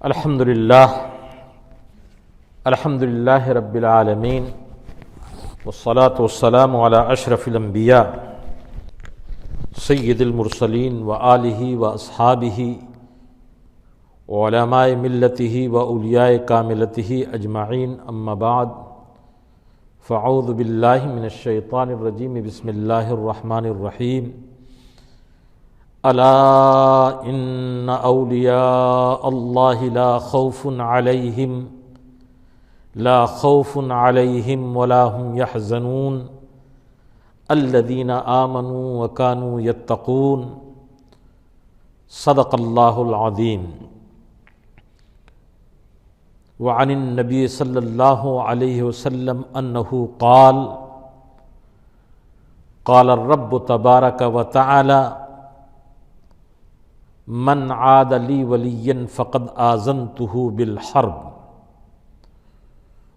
الحمد للہ رب العالمین والصلاة والسلام علی اشرف الانبیاء سید المرسلین وآلہ واصحابہ وعلماء ملتہ واولیاء کاملتہ اجمعین، اما بعد فاعوذ باللہ من الشیطان الرجیم، بسم اللہ الرحمن الرحیم۔ الا ان اولیاء اللہ لا خوف علیہم ولا هم يحزنون الذین آمنوا وكانوا يتقون۔ صدق اللہ العظیم۔ وعن النبی صلی اللہ علیہ وسلم انہ قال الرب تبارک وتعالی من عاد لی ولیا فقد آذنتہ بالحرب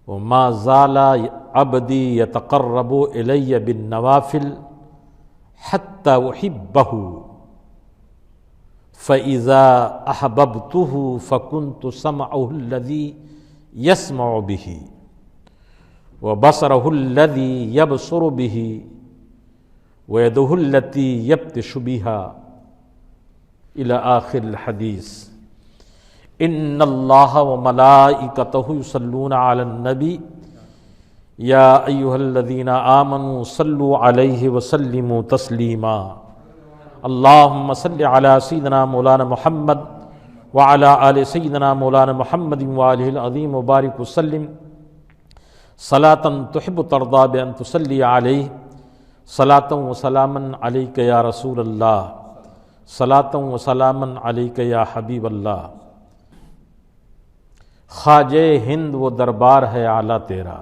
وما زال عبدی یتقرب الی بالنوافل حتی احبہ فإذا أحببته فكنت سمعه الذي يسمع به وبصره الذي يبصر به ويده التي يبطش بها إلى آخر الحديث۔ إن الله وملائكته يصلون على النبي يا أيها الذين آمنوا صلوا عليه وسلموا تسليما۔ اللهم صل على سيدنا مولانا محمد وعلى آل سيدنا مولانا محمد وآله العظيم وبارك وسلم صلاة تحب ترضى بأن تصلي عليه صلاة وسلاما عليك يا رسول الله صلاة وسلاما عليك يا حبيب الله۔ خواجہ ہند وہ دربار ہے اعلیٰ تیرا،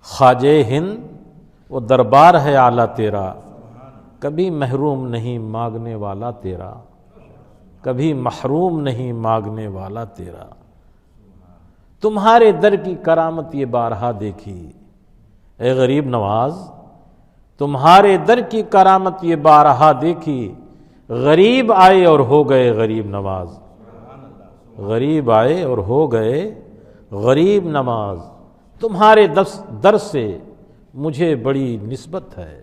خواجہ ہند وہ دربار ہے اعلیٰ تیرا، کبھی محروم نہیں مانگنے والا تیرا، کبھی محروم نہیں مانگنے والا تیرا۔ تمہارے در کی کرامت یہ بارہا دیکھی اے غریب نواز، تمہارے در کی کرامت یہ بارہا دیکھی، غریب آئے اور ہو گئے غریب نواز، غریب آئے اور ہو گئے غریب نواز۔ تمہارے در سے مجھے بڑی نسبت ہے،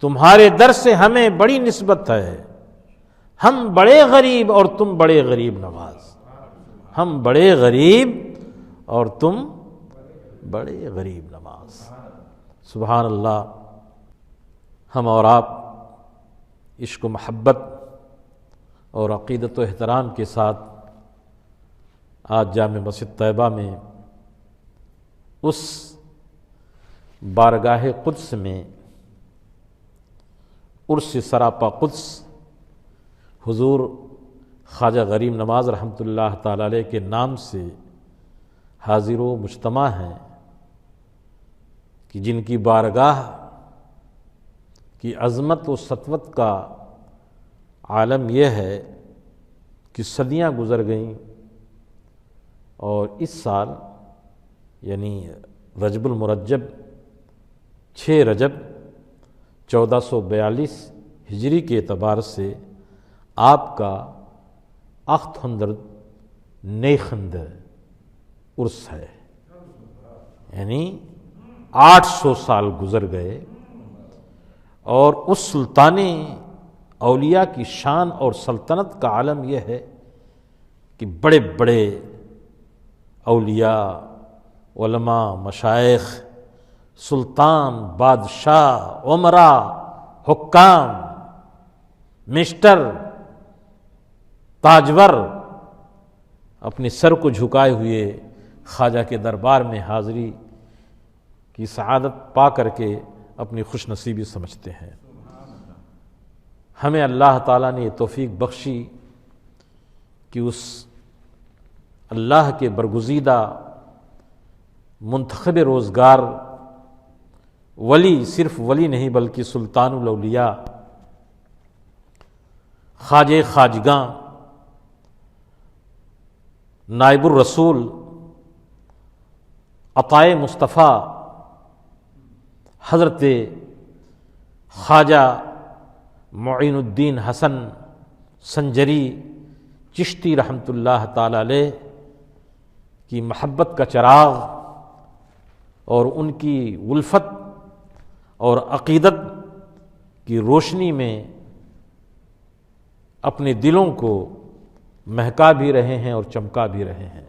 تمہارے در سے ہمیں بڑی نسبت ہے، ہم بڑے غریب اور تم بڑے غریب نواز، ہم بڑے غریب اور تم بڑے غریب نواز۔ سبحان اللہ۔ ہم اور آپ عشق و محبت اور عقیدت و احترام کے ساتھ آج جامع مسجد طیبہ میں اس بارگاہ قدس میں عرس سراپا قدس حضور خواجہ غریب نواز رحمۃ اللہ تعالی علیہ کے نام سے حاضر و مجتمع ہیں، کہ جن کی بارگاہ کی عظمت و سطوت کا عالم یہ ہے کہ صدیاں گزر گئیں، اور اس سال یعنی رجب المرجب 6 رجب 1442 ہجری کے اعتبار سے آپ کا اختھندر نیخند عرس ہے، یعنی 800 سال گزر گئے، اور اس سلطان اولیاء کی شان اور سلطنت کا عالم یہ ہے کہ بڑے بڑے اولیاء، علماء، مشائخ، سلطان، بادشاہ، عمراء، حکام، مسٹر، تاجور اپنے سر کو جھکائے ہوئے خواجہ کے دربار میں حاضری کی سعادت پا کر کے اپنی خوش نصیبی سمجھتے ہیں۔ ہمیں اللہ تعالیٰ نے یہ توفیق بخشی کہ اس اللہ کے برگزیدہ منتخب روزگار ولی، صرف ولی نہیں بلکہ سلطان الاولیاء، خواجہ خواجگاں، نائب الرسول، عطائے مصطفیٰ حضرت خواجہ معین الدین حسن سنجری چشتی رحمۃ اللہ تعالی علیہ کی محبت کا چراغ اور ان کی الفت اور عقیدت کی روشنی میں اپنے دلوں کو مہکا بھی رہے ہیں اور چمکا بھی رہے ہیں۔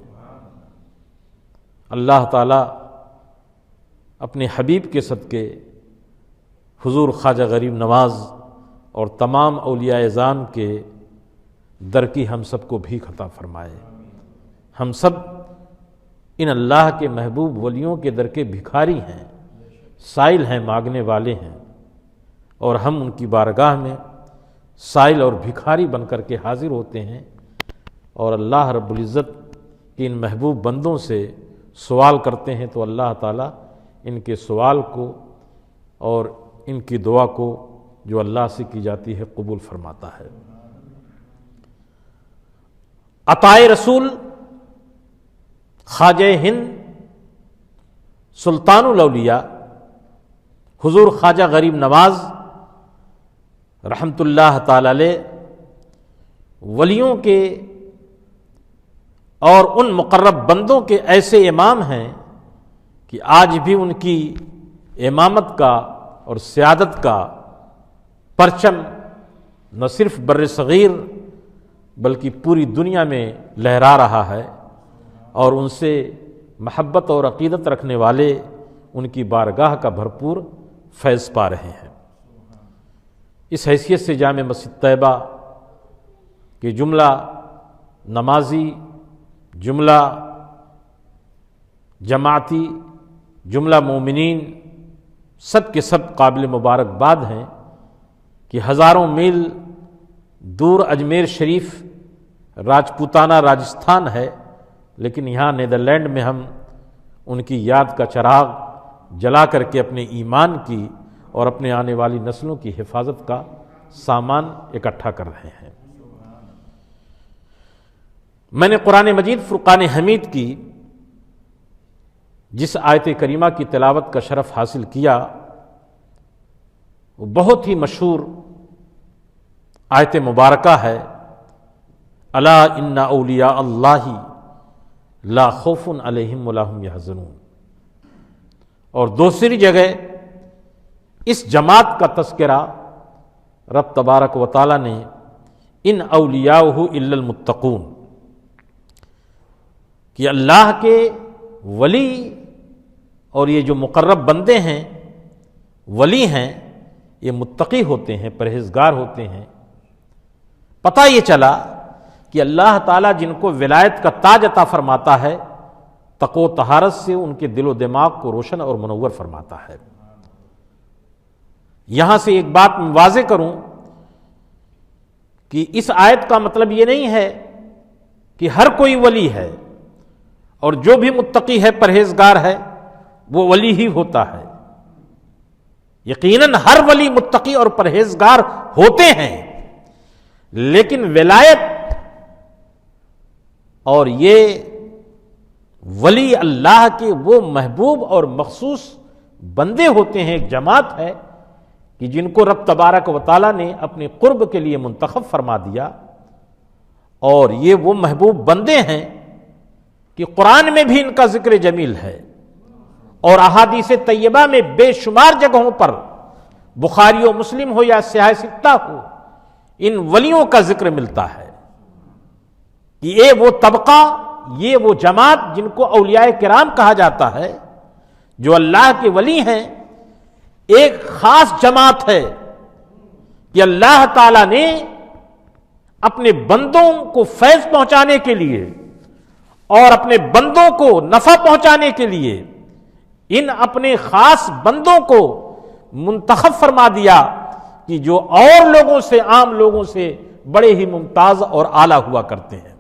اللہ تعالیٰ اپنے حبیب کے صدقے حضور خواجہ غریب نواز اور تمام اولیاء اعظام کے در کی ہم سب کو بھی عطا فرمائے۔ ہم سب ان اللہ کے محبوب ولیوں کے در کے بھکاری ہیں، سائل ہیں، مانگنے والے ہیں، اور ہم ان کی بارگاہ میں سائل اور بھکاری بن کر کے حاضر ہوتے ہیں، اور اللہ رب العزت کے ان محبوب بندوں سے سوال کرتے ہیں تو اللہ تعالیٰ ان کے سوال کو اور ان کی دعا کو جو اللہ سے کی جاتی ہے قبول فرماتا ہے۔ عطائے رسول خواجہ ہند سلطان الاولیاء حضور خواجہ غریب نواز رحمۃ اللہ تعالی علیہ ولیوں کے اور ان مقرب بندوں کے ایسے امام ہیں کہ آج بھی ان کی امامت کا اور سیادت کا پرچم نہ صرف بر صغیر بلکہ پوری دنیا میں لہرا رہا ہے، اور ان سے محبت اور عقیدت رکھنے والے ان کی بارگاہ کا بھرپور فیض پا رہے ہیں۔ اس حیثیت سے جامع مسجد طیبہ کہ جملہ نمازی، جملہ جماعتی، جملہ مومنین سب کے سب قابل مبارکباد ہیں کہ ہزاروں میل دور اجمیر شریف راجپوتانہ راجستھان ہے، لیکن یہاں نیدرلینڈ میں ہم ان کی یاد کا چراغ جلا کر کے اپنے ایمان کی اور اپنے آنے والی نسلوں کی حفاظت کا سامان اکٹھا کر رہے ہیں۔ میں نے قرآن مجید فرقان حمید کی جس آیت کریمہ کی تلاوت کا شرف حاصل کیا وہ بہت ہی مشہور آیت مبارکہ ہے، الا ان اولیاء اللہ لا خوف علیہم ولا هم یحزنون، اور دوسری جگہ اس جماعت کا تذکرہ رب تبارک و تعالی نے ان اولیاءہ الا المتقون، کہ اللہ کے ولی اور یہ جو مقرب بندے ہیں ولی ہیں یہ متقی ہوتے ہیں، پرہیزگار ہوتے ہیں۔ پتہ یہ چلا کہ اللہ تعالیٰ جن کو ولایت کا تاج عطا فرماتا ہے تقوی و طہارت سے ان کے دل و دماغ کو روشن اور منور فرماتا ہے۔ یہاں سے ایک بات میں واضح کروں کہ اس آیت کا مطلب یہ نہیں ہے کہ ہر کوئی ولی ہے اور جو بھی متقی ہے پرہیزگار ہے وہ ولی ہی ہوتا ہے۔ یقیناً ہر ولی متقی اور پرہیزگار ہوتے ہیں، لیکن ولایت اور یہ ولی اللہ کے وہ محبوب اور مخصوص بندے ہوتے ہیں، ایک جماعت ہے کہ جن کو رب تبارک و تعالیٰ نے اپنے قرب کے لیے منتخب فرما دیا، اور یہ وہ محبوب بندے ہیں کہ قرآن میں بھی ان کا ذکر جمیل ہے، اور احادیث طیبہ میں بے شمار جگہوں پر بخاری و مسلم ہو یا سیاہ ستہ ہو ان ولیوں کا ذکر ملتا ہے کہ یہ وہ طبقہ، یہ وہ جماعت جن کو اولیاء کرام کہا جاتا ہے، جو اللہ کے ولی ہیں، ایک خاص جماعت ہے کہ اللہ تعالیٰ نے اپنے بندوں کو فیض پہنچانے کے لیے اور اپنے بندوں کو نفع پہنچانے کے لیے ان اپنے خاص بندوں کو منتخب فرما دیا کہ جو اور لوگوں سے، عام لوگوں سے بڑے ہی ممتاز اور اعلیٰ ہوا کرتے ہیں۔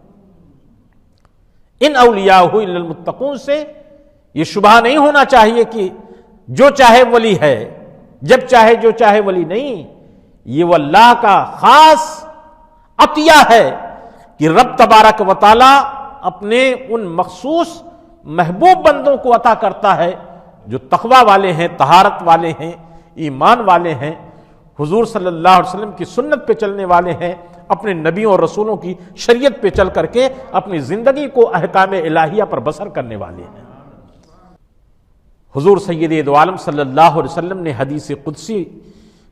ان اولیاء الا المتقون سے یہ شبہ نہیں ہونا چاہیے کہ جو چاہے ولی ہے، جب چاہے جو چاہے ولی نہیں، یہ وہ اللہ کا خاص عطیہ ہے کہ رب تبارک و تعالی اپنے ان مخصوص محبوب بندوں کو عطا کرتا ہے جو تقوی والے ہیں، طہارت والے ہیں، ایمان والے ہیں، حضور صلی اللہ علیہ وسلم کی سنت پہ چلنے والے ہیں، اپنے نبیوں اور رسولوں کی شریعت پہ چل کر کے اپنی زندگی کو احکام الہیہ پر بسر کرنے والے ہیں۔ حضور سید دو عالم صلی اللہ علیہ وسلم نے حدیث قدسی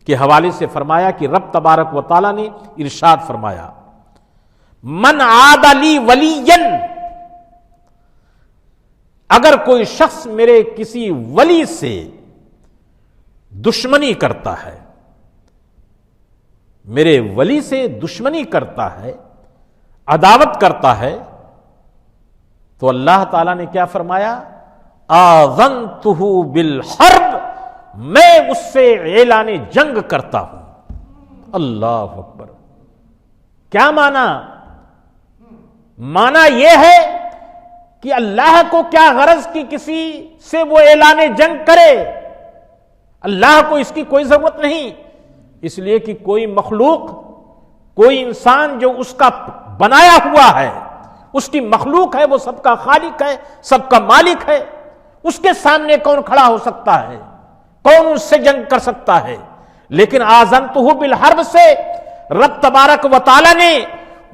کے حوالے سے فرمایا کہ رب تبارک و تعالیٰ نے ارشاد فرمایا، من عاد لی ولیا، اگر کوئی شخص میرے کسی ولی سے دشمنی کرتا ہے، میرے ولی سے دشمنی کرتا ہے، عداوت کرتا ہے، تو اللہ تعالیٰ نے کیا فرمایا؟ آذنتہ بالحرب، میں اس سے اعلان جنگ کرتا ہوں۔ اللہ اکبر! کیا معنی؟ معنی یہ ہے کہ اللہ کو کیا غرض کہ کسی سے وہ اعلان جنگ کرے؟ اللہ کو اس کی کوئی ضرورت نہیں، اس لیے کہ کوئی مخلوق، کوئی انسان جو اس کا بنایا ہوا ہے، اس کی مخلوق ہے، وہ سب کا خالق ہے، سب کا مالک ہے، اس کے سامنے کون کھڑا ہو سکتا ہے؟ کون اس سے جنگ کر سکتا ہے؟ لیکن آذنتہ بالحرب سے رب تبارک و تعالی نے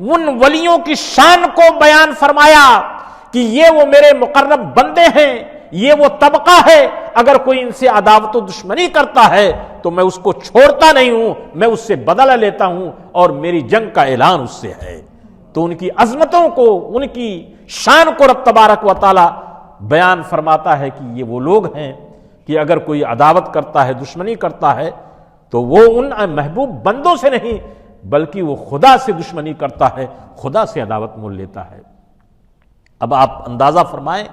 ان ولیوں کی شان کو بیان فرمایا کہ یہ وہ میرے مقرب بندے ہیں، یہ وہ طبقہ ہے، اگر کوئی ان سے عداوت و دشمنی کرتا ہے تو میں اس کو چھوڑتا نہیں ہوں، میں اس سے بدلہ لیتا ہوں اور میری جنگ کا اعلان اس سے ہے۔ تو ان کی عظمتوں کو، ان کی شان کو رب تبارک و تعالی بیان فرماتا ہے کہ یہ وہ لوگ ہیں کہ اگر کوئی عداوت کرتا ہے، دشمنی کرتا ہے، تو وہ ان محبوب بندوں سے نہیں بلکہ وہ خدا سے دشمنی کرتا ہے، خدا سے عداوت مول لیتا ہے۔ اب آپ اندازہ فرمائیں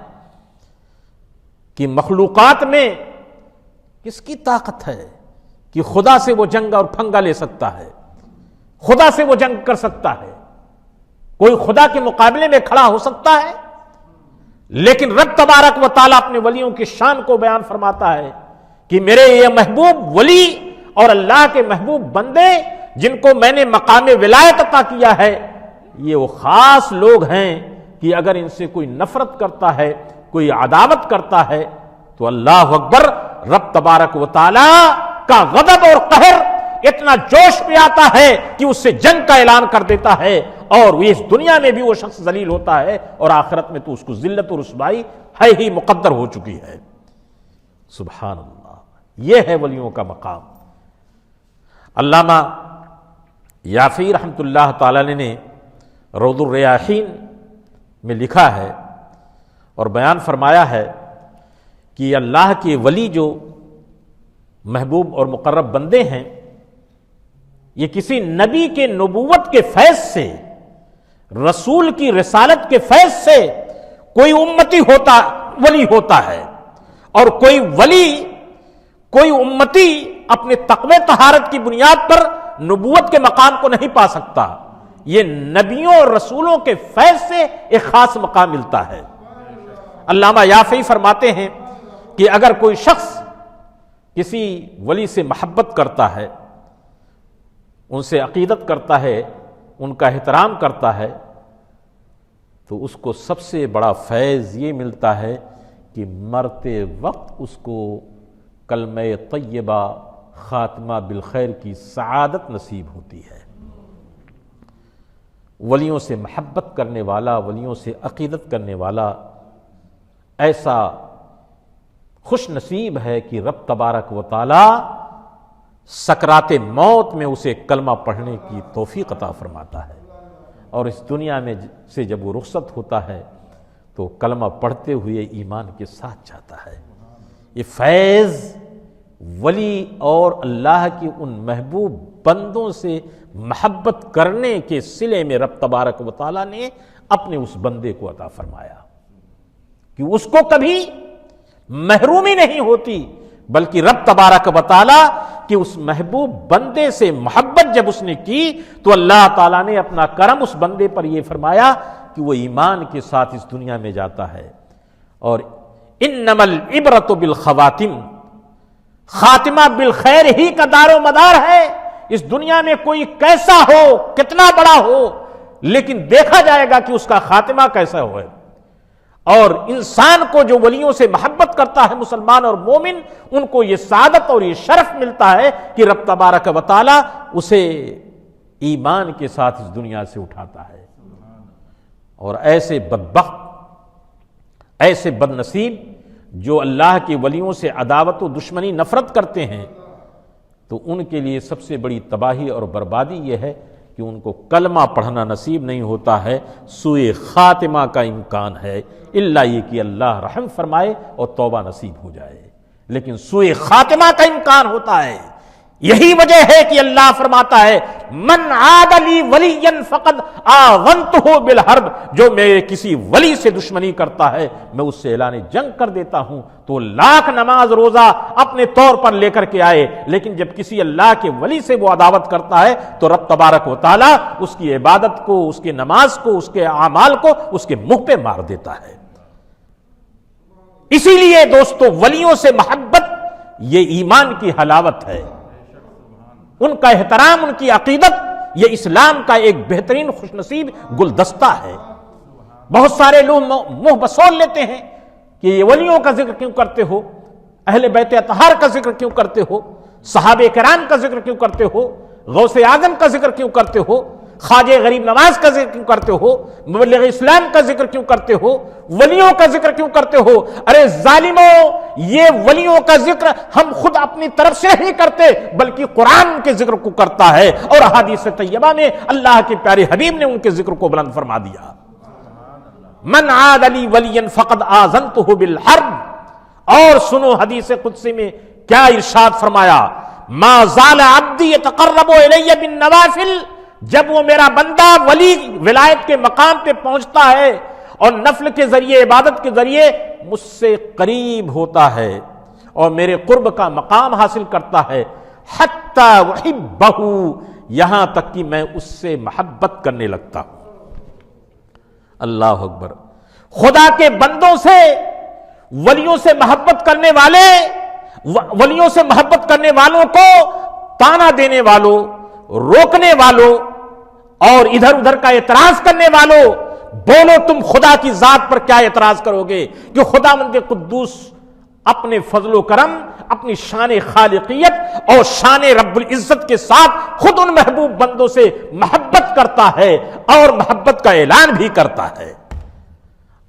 کہ مخلوقات میں کس کی طاقت ہے کہ خدا سے وہ جنگ اور پھنگا لے سکتا ہے، خدا سے وہ جنگ کر سکتا ہے؟ کوئی خدا کے مقابلے میں کھڑا ہو سکتا ہے؟ لیکن رب تبارک و تعالیٰ اپنے ولیوں کی شان کو بیان فرماتا ہے کہ میرے یہ محبوب ولی اور اللہ کے محبوب بندے جن کو میں نے مقام ولایت عطا کیا ہے، یہ وہ خاص لوگ ہیں کہ اگر ان سے کوئی نفرت کرتا ہے، کوئی عداوت کرتا ہے تو اللہ اکبر، رب تبارک و تعالیٰ کا غضب اور قہر اتنا جوش پہ آتا ہے کہ اس سے جنگ کا اعلان کر دیتا ہے، اور اس دنیا میں بھی وہ شخص ذلیل ہوتا ہے اور آخرت میں تو اس کو ذلت و رسوائی ہے ہی مقدر ہو چکی ہے۔ سبحان اللہ! یہ ہے ولیوں کا مقام۔ علامہ یافعی رحمۃ اللہ تعالی نے روض الریاحین میں لکھا ہے اور بیان فرمایا ہے کہ اللہ کے ولی جو محبوب اور مقرب بندے ہیں، یہ کسی نبی کے نبوت کے فیض سے، رسول کی رسالت کے فیض سے کوئی امتی ولی ہوتا ہے، اور کوئی ولی، کوئی امتی اپنے تقوی طہارت کی بنیاد پر نبوت کے مقام کو نہیں پا سکتا۔ یہ نبیوں اور رسولوں کے فیض سے ایک خاص مقام ملتا ہے۔ علامہ یافعی فرماتے ہیں کہ اگر کوئی شخص کسی ولی سے محبت کرتا ہے، ان سے عقیدت کرتا ہے، ان کا احترام کرتا ہے، تو اس کو سب سے بڑا فیض یہ ملتا ہے کہ مرتے وقت اس کو کلمہ طیبہ، خاتمہ بالخیر کی سعادت نصیب ہوتی ہے۔ ولیوں سے محبت کرنے والا، ولیوں سے عقیدت کرنے والا ایسا خوش نصیب ہے کہ رب تبارک و تعالی سکرات موت میں اسے کلمہ پڑھنے کی توفیق عطا فرماتا ہے، اور اس دنیا میں سے جب وہ رخصت ہوتا ہے تو کلمہ پڑھتے ہوئے ایمان کے ساتھ جاتا ہے۔ یہ فیض ولی اور اللہ کے ان محبوب بندوں سے محبت کرنے کے صلے میں رب تبارک و تعالیٰ نے اپنے اس بندے کو عطا فرمایا کہ اس کو کبھی محرومی نہیں ہوتی، بلکہ رب تبارک و تعالیٰ کہ اس محبوب بندے سے محبت جب اس نے کی تو اللہ تعالیٰ نے اپنا کرم اس بندے پر یہ فرمایا کہ وہ ایمان کے ساتھ اس دنیا میں جاتا ہے۔ اور انما العبرۃ بالخواتم، خاتمہ بالخیر ہی کا دار و مدار ہے۔ اس دنیا میں کوئی کیسا ہو، کتنا بڑا ہو، لیکن دیکھا جائے گا کہ اس کا خاتمہ کیسا ہو۔ اور انسان کو جو ولیوں سے محبت کرتا ہے مسلمان اور مومن، ان کو یہ سعادت اور یہ شرف ملتا ہے کہ رب تبارک و تعالی اسے ایمان کے ساتھ اس دنیا سے اٹھاتا ہے۔ اور ایسے بدبخت، ایسے بد نصیب جو اللہ کے ولیوں سے عداوت و دشمنی نفرت کرتے ہیں، تو ان کے لیے سب سے بڑی تباہی اور بربادی یہ ہے کہ ان کو کلمہ پڑھنا نصیب نہیں ہوتا ہے، سوء خاتمہ کا امکان ہے، الا یہ کہ اللہ رحم فرمائے اور توبہ نصیب ہو جائے، لیکن سوء خاتمہ کا امکان ہوتا ہے۔ یہی وجہ ہے کہ اللہ فرماتا ہے من عاد لی ولیا فقد آذنتہ بالحرب، جو میرے کسی ولی سے دشمنی کرتا ہے میں اس سے اعلان جنگ کر دیتا ہوں، تو لاکھ نماز روزہ اپنے طور پر لے کر کے آئے، لیکن جب کسی اللہ کے ولی سے وہ عداوت کرتا ہے تو رب تبارک و تعالی اس کی عبادت کو، اس کی نماز کو، اس کے اعمال کو اس کے منہ پہ مار دیتا ہے۔ اسی لیے دوستو ولیوں سے محبت یہ ایمان کی حلاوت ہے، ان کا احترام، ان کی عقیدت، یہ اسلام کا ایک بہترین خوش نصیب گلدستہ ہے۔ بہت سارے لوگ منہ بسول لیتے ہیں کہ یہ ولیوں کا ذکر کیوں کرتے ہو، اہل بیت اطہار کا ذکر کیوں کرتے ہو، صحابہ کرام کا ذکر کیوں کرتے ہو، غوث اعظم کا ذکر کیوں کرتے ہو، خواجہ غریب نواز کا ذکر کیوں کرتے ہو، مبلغ اسلام کا ذکر کیوں کرتے ہو، ولیوں کا ذکر کیوں کرتے ہو؟ ارے ظالموں، یہ ولیوں کا ذکر ہم خود اپنی طرف سے نہیں کرتے، بلکہ قرآن کے ذکر کو کرتا ہے، اور احادیث طیبہ میں اللہ کے پیارے حبیب نے ان کے ذکر کو بلند فرما دیا۔ من عاد لی ولیا فقد آذنتہ بالحرب۔ اور سنو حدیث قدسی میں کیا ارشاد فرمایا، ما زال عبدی یتقرب الی بالنوافل، جب وہ میرا بندہ ولی ولایت کے مقام پہ پہنچتا ہے اور نفل کے ذریعے، عبادت کے ذریعے مجھ سے قریب ہوتا ہے اور میرے قرب کا مقام حاصل کرتا ہے، حتی احبہ، یہاں تک کہ میں اس سے محبت کرنے لگتا ہوں۔ اللہ اکبر۔ خدا کے بندوں سے، ولیوں سے محبت کرنے والے، ولیوں سے محبت کرنے والوں کو تانا دینے والوں، روکنے والوں اور ادھر ادھر کا اعتراض کرنے والوں، بولو تم خدا کی ذات پر کیا اعتراض کرو گے کہ خداوند قدوس اپنے فضل و کرم، اپنی شان خالقیت اور شان رب العزت کے ساتھ خود ان محبوب بندوں سے محبت کرتا ہے اور محبت کا اعلان بھی کرتا ہے۔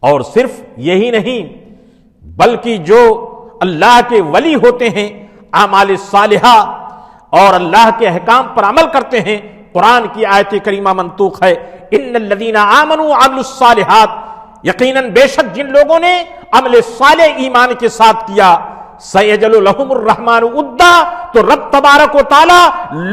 اور صرف یہی نہیں بلکہ جو اللہ کے ولی ہوتے ہیں، اعمال صالحہ اور اللہ کے احکام پر عمل کرتے ہیں، قرآن کی آیت کریمہ منطوق ہے، ان الذین آمنوا وعملوا الصالحات، یقیناً بے شک جن لوگوں نے عمل صالح ایمان کے ساتھ کیا، سیجعل لہم الرحمن ودا، تو رب تبارک و تعالی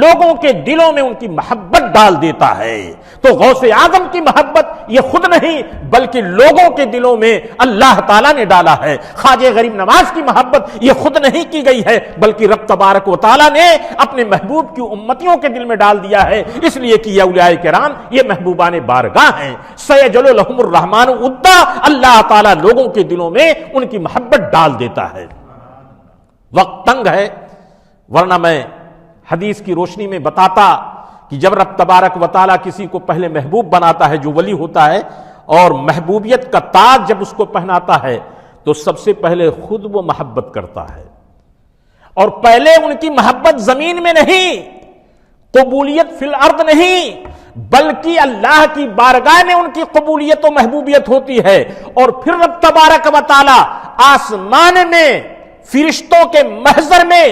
لوگوں کے دلوں میں ان کی محبت ڈال دیتا ہے۔ تو غوث اعظم کی محبت یہ خود نہیں بلکہ لوگوں کے دلوں میں اللہ تعالیٰ نے ڈالا ہے۔ خواجہ غریب نواز کی محبت یہ خود نہیں کی گئی ہے بلکہ رب تبارک و تعالیٰ نے اپنے محبوب کی امتیوں کے دل میں ڈال دیا ہے، اس لیے کہ یہ اولیاء کرام یہ محبوبان بارگاہ ہیں۔ سیجعل لہم الرحمن ودا، اللہ تعالیٰ لوگوں کے دلوں میں ان کی محبت ڈال دیتا ہے۔ وقت تنگ ہے ورنہ میں حدیث کی روشنی میں بتاتا کہ جب رب تبارک و تعالیٰ کسی کو پہلے محبوب بناتا ہے جو ولی ہوتا ہے، اور محبوبیت کا تاج جب اس کو پہناتا ہے تو سب سے پہلے خود وہ محبت کرتا ہے، اور پہلے ان کی محبت زمین میں نہیں، قبولیت فی الارض نہیں، بلکہ اللہ کی بارگاہ میں ان کی قبولیت و محبوبیت ہوتی ہے، اور پھر رب تبارک و تعالیٰ آسمان میں فرشتوں کے محضر میں،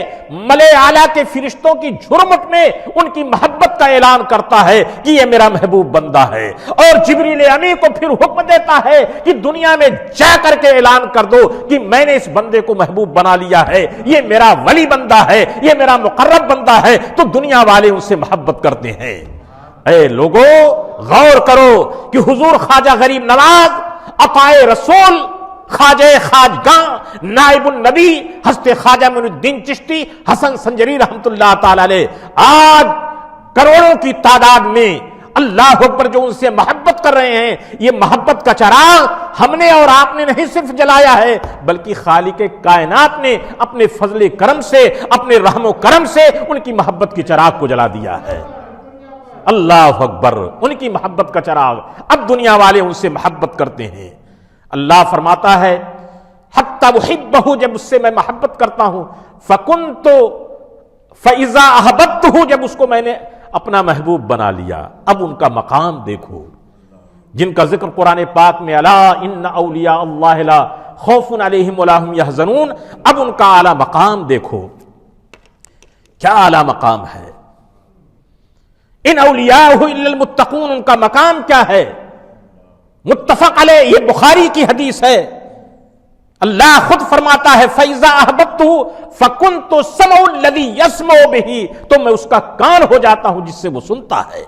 ملائے اعلیٰ کے فرشتوں کی جھرمٹ میں ان کی محبت کا اعلان کرتا ہے کہ یہ میرا محبوب بندہ ہے، اور جبریل امی کو پھر حکم دیتا ہے کہ دنیا میں جا کر کے اعلان کر دو کہ میں نے اس بندے کو محبوب بنا لیا ہے، یہ میرا ولی بندہ ہے، یہ میرا مقرب بندہ ہے، تو دنیا والے ان سے محبت کرتے ہیں۔ اے لوگو غور کرو کہ حضور خواجہ غریب نواز، عطائے رسول، خواجہ خواجگاں، نائب النبی حضرت خواجہ معین الدین چشتی، حسن سنجری رحمت اللہ تعالی علیہ، آج کروڑوں کی تعداد میں اللہ اکبر جو ان سے محبت کر رہے ہیں، یہ محبت کا چراغ ہم نے اور آپ نے نہیں صرف جلایا ہے بلکہ خالق کائنات نے اپنے فضل کرم سے، اپنے رحم و کرم سے ان کی محبت کی چراغ کو جلا دیا ہے۔ اللہ اکبر، ان کی محبت کا چراغ اب دنیا والے ان سے محبت کرتے ہیں۔ اللہ فرماتا ہے حتی احبہ، جب اس سے میں محبت کرتا ہوں، فکنت فاذا احببتہ، جب اس کو میں نے اپنا محبوب بنا لیا۔ اب ان کا مقام دیکھو جن کا ذکر قرآن پاک میں الا ان اولیاء اللہ لا خوف علیہم ولا هم یحزنون، اب ان کا اعلی مقام دیکھو، کیا اعلی مقام ہے۔ ان اولیاء الا المتقون، ان کا مقام کیا ہے، متفق علیہ، یہ بخاری کی حدیث ہے۔ اللہ خود فرماتا ہے فَإِذَا أَحْبَبْتُهُ فَكُنْتُ السَّمْعَ الَّذِي يَسْمَعُ بِهِ، تو میں اس کا کان ہو جاتا ہوں جس سے وہ سنتا ہے۔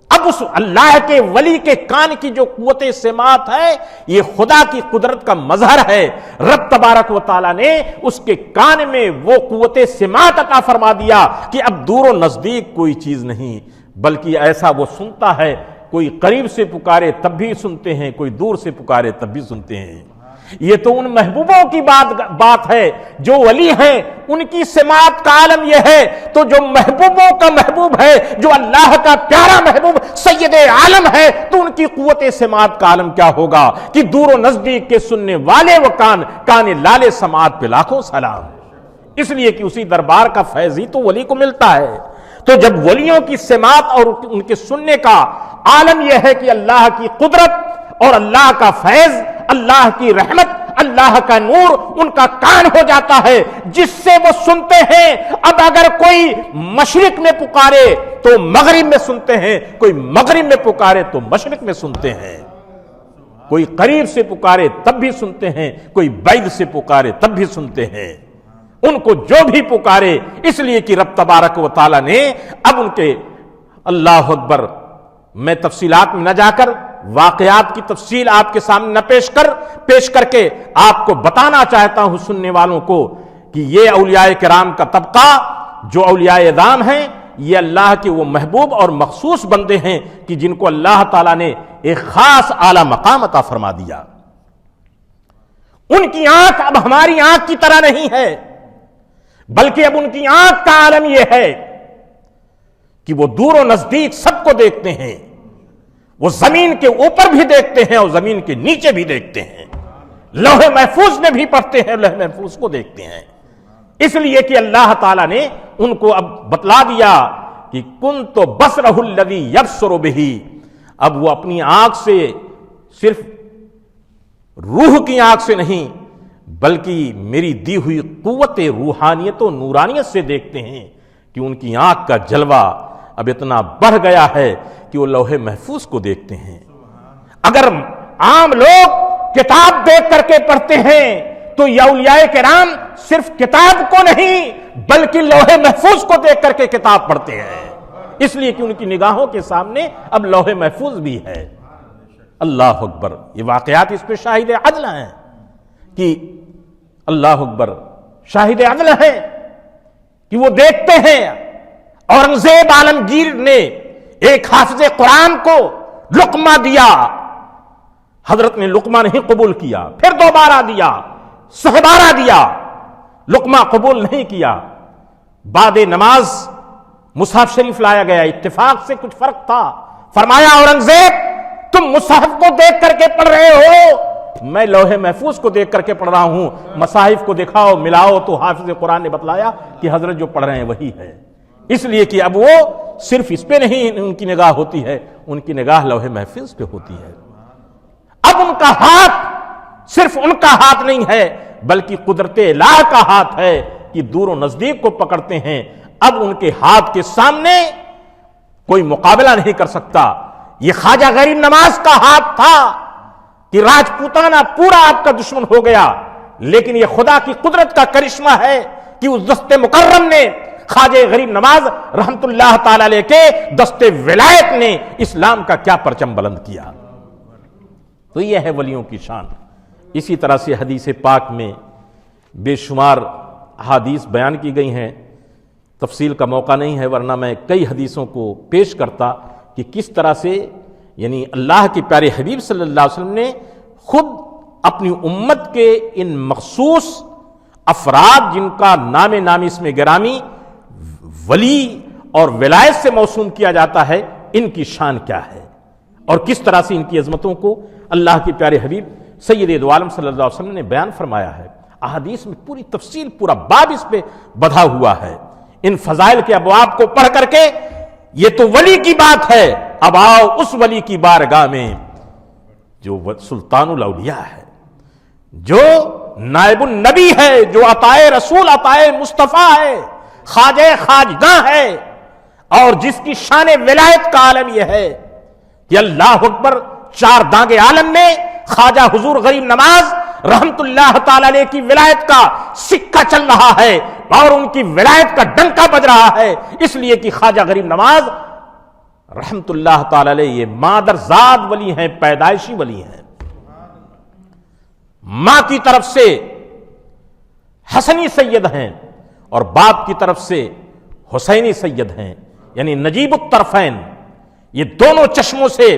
اب اس اللہ کے ولی کے کان کی جو قوت سماعت ہے، یہ خدا کی قدرت کا مظہر ہے۔ رب تبارک و تعالیٰ نے اس کے کان میں وہ قوت سماعت عطا فرما دیا کہ اب دور و نزدیک کوئی چیز نہیں، بلکہ ایسا وہ سنتا ہے، کوئی قریب سے پکارے تب بھی سنتے ہیں، کوئی دور سے پکارے تب بھی سنتے ہیں۔ یہ تو ان محبوبوں کی بات ہے جو ولی ہیں، ان کی سماعت کا عالم یہ ہے۔ تو جو محبوبوں کا محبوب ہے، جو اللہ کا پیارا محبوب سید عالم ہے، تو ان کی قوت سماعت کا عالم کیا ہوگا کہ دور و نزدیک کے سننے والے وہ کان لالے سماعت پہ لاکھوں سلام، اس لیے کہ اسی دربار کا فیض ہی تو ولی کو ملتا ہے۔ تو جب ولیوں کی سماعت اور ان کے سننے کا عالم یہ ہے کہ اللہ کی قدرت اور اللہ کا فیض، اللہ کی رحمت، اللہ کا نور ان کا کان ہو جاتا ہے جس سے وہ سنتے ہیں۔ اب اگر کوئی مشرق میں پکارے تو مغرب میں سنتے ہیں، کوئی مغرب میں پکارے تو مشرق میں سنتے ہیں، کوئی قریب سے پکارے تب بھی سنتے ہیں، کوئی بعید سے پکارے تب بھی سنتے ہیں، ان کو جو بھی پکارے، اس لیے کہ رب تبارک و تعالیٰ نے اب ان کے اللہ اکبر، میں تفصیلات میں نہ جا کر واقعات کی تفصیل آپ کے سامنے نہ پیش کر کے آپ کو بتانا چاہتا ہوں سننے والوں کو کہ یہ اولیاء کرام کا طبقہ جو اولیاء اعظام ہیں، یہ اللہ کے وہ محبوب اور مخصوص بندے ہیں کہ جن کو اللہ تعالیٰ نے ایک خاص اعلی مقام عطا فرما دیا۔ ان کی آنکھ اب ہماری آنکھ کی طرح نہیں ہے، بلکہ اب ان کی آنکھ کا عالم یہ ہے کہ وہ دور و نزدیک سب کو دیکھتے ہیں، وہ زمین کے اوپر بھی دیکھتے ہیں اور زمین کے نیچے بھی دیکھتے ہیں، لوح محفوظ میں بھی پڑھتے ہیں، لوح محفوظ کو دیکھتے ہیں، اس لیے کہ اللہ تعالیٰ نے ان کو اب بتلا دیا کہ کنت بصرہ الذی یبصر بہ۔ اب وہ اپنی آنکھ سے، صرف روح کی آنکھ سے نہیں بلکہ میری دی ہوئی قوت روحانیت و نورانیت سے دیکھتے ہیں کہ ان کی آنکھ کا جلوہ اب اتنا بڑھ گیا ہے کہ وہ لوح محفوظ کو دیکھتے ہیں۔ اگر عام لوگ کتاب دیکھ کر کے پڑھتے ہیں تو یہ اولیاء کرام صرف کتاب کو نہیں بلکہ لوح محفوظ کو دیکھ کر کے کتاب پڑھتے ہیں، اس لیے کہ ان کی نگاہوں کے سامنے اب لوح محفوظ بھی ہے۔ اللہ اکبر، یہ واقعات اس پہ شاہد عدل ہیں کہ اللہ اکبر شاہد عدل ہیں کہ وہ دیکھتے ہیں۔ اورنگزیب عالمگیر نے ایک حافظ قرآن کو لقمہ دیا، حضرت نے لقمہ نہیں قبول کیا، پھر دوبارہ دیا، سہبارہ دیا، لقمہ قبول نہیں کیا۔ بعد نماز مصحف شریف لایا گیا، اتفاق سے کچھ فرق تھا، فرمایا اورنگزیب تم مصحف کو دیکھ کر کے پڑھ رہے ہو، میں لوح محفوظ کو دیکھ کر کے پڑھ رہا ہوں، مصاحف کو دکھاؤ ملاؤ تو حافظ قرآن نے بتلایا کہ حضرت جو پڑھ رہے ہیں وہی ہے، اس لیے کہ اب وہ صرف اس پہ نہیں ان کی نگاہ ہوتی ہے، ان کی نگاہ لوح محفوظ پہ ہوتی ہے۔ اب ان کا ہاتھ صرف ان کا ہاتھ نہیں ہے بلکہ قدرت الہ کا ہاتھ ہے کہ دور و نزدیک کو پکڑتے ہیں۔ اب ان کے ہاتھ کے سامنے کوئی مقابلہ نہیں کر سکتا۔ یہ خواجہ غریب نواز کا ہاتھ تھا کہ راجپوتانہ پورا آپ کا دشمن ہو گیا، لیکن یہ خدا کی قدرت کا کرشمہ ہے کہ اس دست مکرم نے، خواجہ غریب نواز رحمت اللہ تعالی علیہ کے دست ولایت نے اسلام کا کیا پرچم بلند کیا۔ تو یہ ہے ولیوں کی شان۔ اسی طرح سے حدیث پاک میں بے شمار احادیث بیان کی گئی ہیں، تفصیل کا موقع نہیں ہے ورنہ میں کئی حدیثوں کو پیش کرتا کہ کس طرح سے یعنی اللہ کے پیارے حبیب صلی اللہ علیہ وسلم نے خود اپنی امت کے ان مخصوص افراد جن کا نام نامی اس میں گرامی ولی اور ولایت سے موسوم کیا جاتا ہے، ان کی شان کیا ہے اور کس طرح سے ان کی عظمتوں کو اللہ کے پیارے حبیب سید دو عالم صلی اللہ علیہ وسلم نے بیان فرمایا ہے، احادیث میں پوری تفصیل، پورا باب اس پہ بدھا ہوا ہے۔ ان فضائل کے ابواب کو پڑھ کر کے یہ تو ولی کی بات ہے، اب آؤ اس ولی کی بارگاہ میں جو سلطان الاولیاء ہے، جو نائب النبی ہے، جو عطائے رسول عطائے مصطفیٰ ہے، خواجہ خواجگاں ہے، اور جس کی شان ولایت کا عالم یہ ہے کہ اللہ اکبر، چار دانگے عالم میں خواجہ حضور غریب نواز رحمت اللہ تعالی علیہ کی ولایت کا سکہ چل رہا ہے اور ان کی ولایت کا ڈنکا بج رہا ہے، اس لیے کہ خواجہ غریب نواز رحمت اللہ تعالی علیہ یہ مادر ذات ولی ہیں، پیدائشی ولی ہیں۔ ماں کی طرف سے حسنی سید ہیں اور باپ کی طرف سے حسینی سید ہیں، یعنی نجیب الطرفین، یہ دونوں چشموں سے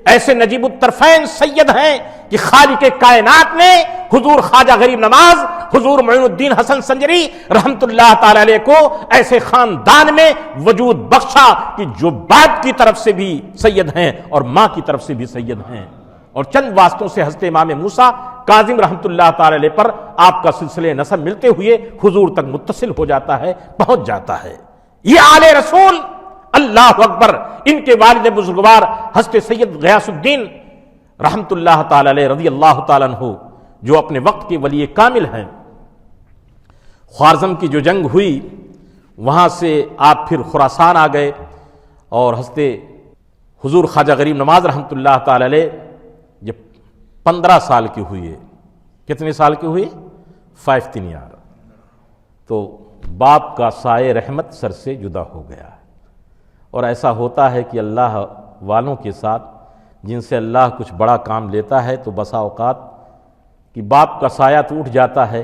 ایسے نجیب الطرفین سید ہیں کہ خالق کائنات نے حضور خواجہ غریب نواز، حضور معین الدین حسن سنجری رحمت اللہ تعالی علیہ کو ایسے خاندان میں وجود بخشا کہ جو باپ کی طرف سے بھی سید ہیں اور ماں کی طرف سے بھی سید ہیں، اور چند واسطوں سے حضرت امام موسیٰ کاظم رحمت اللہ تعالی علیہ پر آپ کا سلسلے نسب ملتے ہوئے حضور تک متصل ہو جاتا ہے، پہنچ جاتا ہے۔ یہ آل رسول، اللہ اکبر، ان کے والد بزرگوار حضرت سید غیاث الدین رحمت اللہ تعالی علیہ رضی اللہ تعالیٰ عنہ، جو اپنے وقت کے ولی کامل ہیں۔ خوارزم کی جو جنگ ہوئی وہاں سے آپ پھر خراسان آ گئے، اور حضرت حضور خواجہ غریب نواز رحمت اللہ تعالی علیہ جب 15 سال کی ہوئی ہے، کتنے سال کی ہوئی؟ 5 ایئر، تو باپ کا سائے رحمت سر سے جدا ہو گیا۔ اور ایسا ہوتا ہے کہ اللہ والوں کے ساتھ جن سے اللہ کچھ بڑا کام لیتا ہے تو بسا اوقات کہ باپ کا سایہ تو اٹھ جاتا ہے،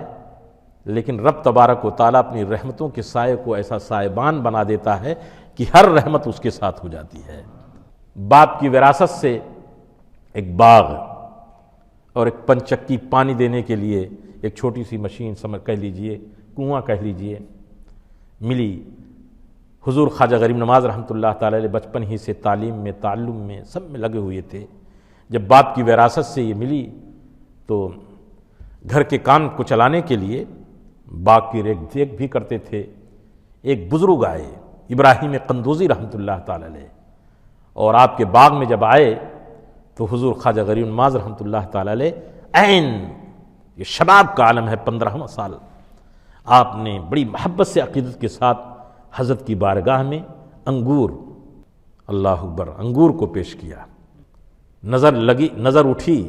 لیکن رب تبارک و تعالیٰ اپنی رحمتوں کے سائے کو ایسا سائبان بنا دیتا ہے کہ ہر رحمت اس کے ساتھ ہو جاتی ہے۔ باپ کی وراثت سے ایک باغ اور ایک پنچکی پانی دینے کے لیے ایک چھوٹی سی مشین کہہ لیجئے، کنواں کہہ لیجئے، ملی۔ حضور خواجہ غریب نواز رحمت اللہ تعالی علیہ بچپن ہی سے تعلیم میں، تعلم میں، سب میں لگے ہوئے تھے۔ جب باپ کی وراثت سے یہ ملی تو گھر کے کام کو چلانے کے لیے باغ کی ریکھ دیکھ بھی کرتے تھے۔ ایک بزرگ آئے، ابراہیم قندوزی رحمت اللہ تعالی علیہ، اور آپ کے باغ میں جب آئے تو حضور خواجہ غریب نواز رحمت اللہ تعالی علیہ عین یہ شباب کا عالم ہے، 15واں سال، آپ نے بڑی محبت سے عقیدت کے ساتھ حضرت کی بارگاہ میں انگور، اللہ اکبر، انگور کو پیش کیا۔ نظر اٹھی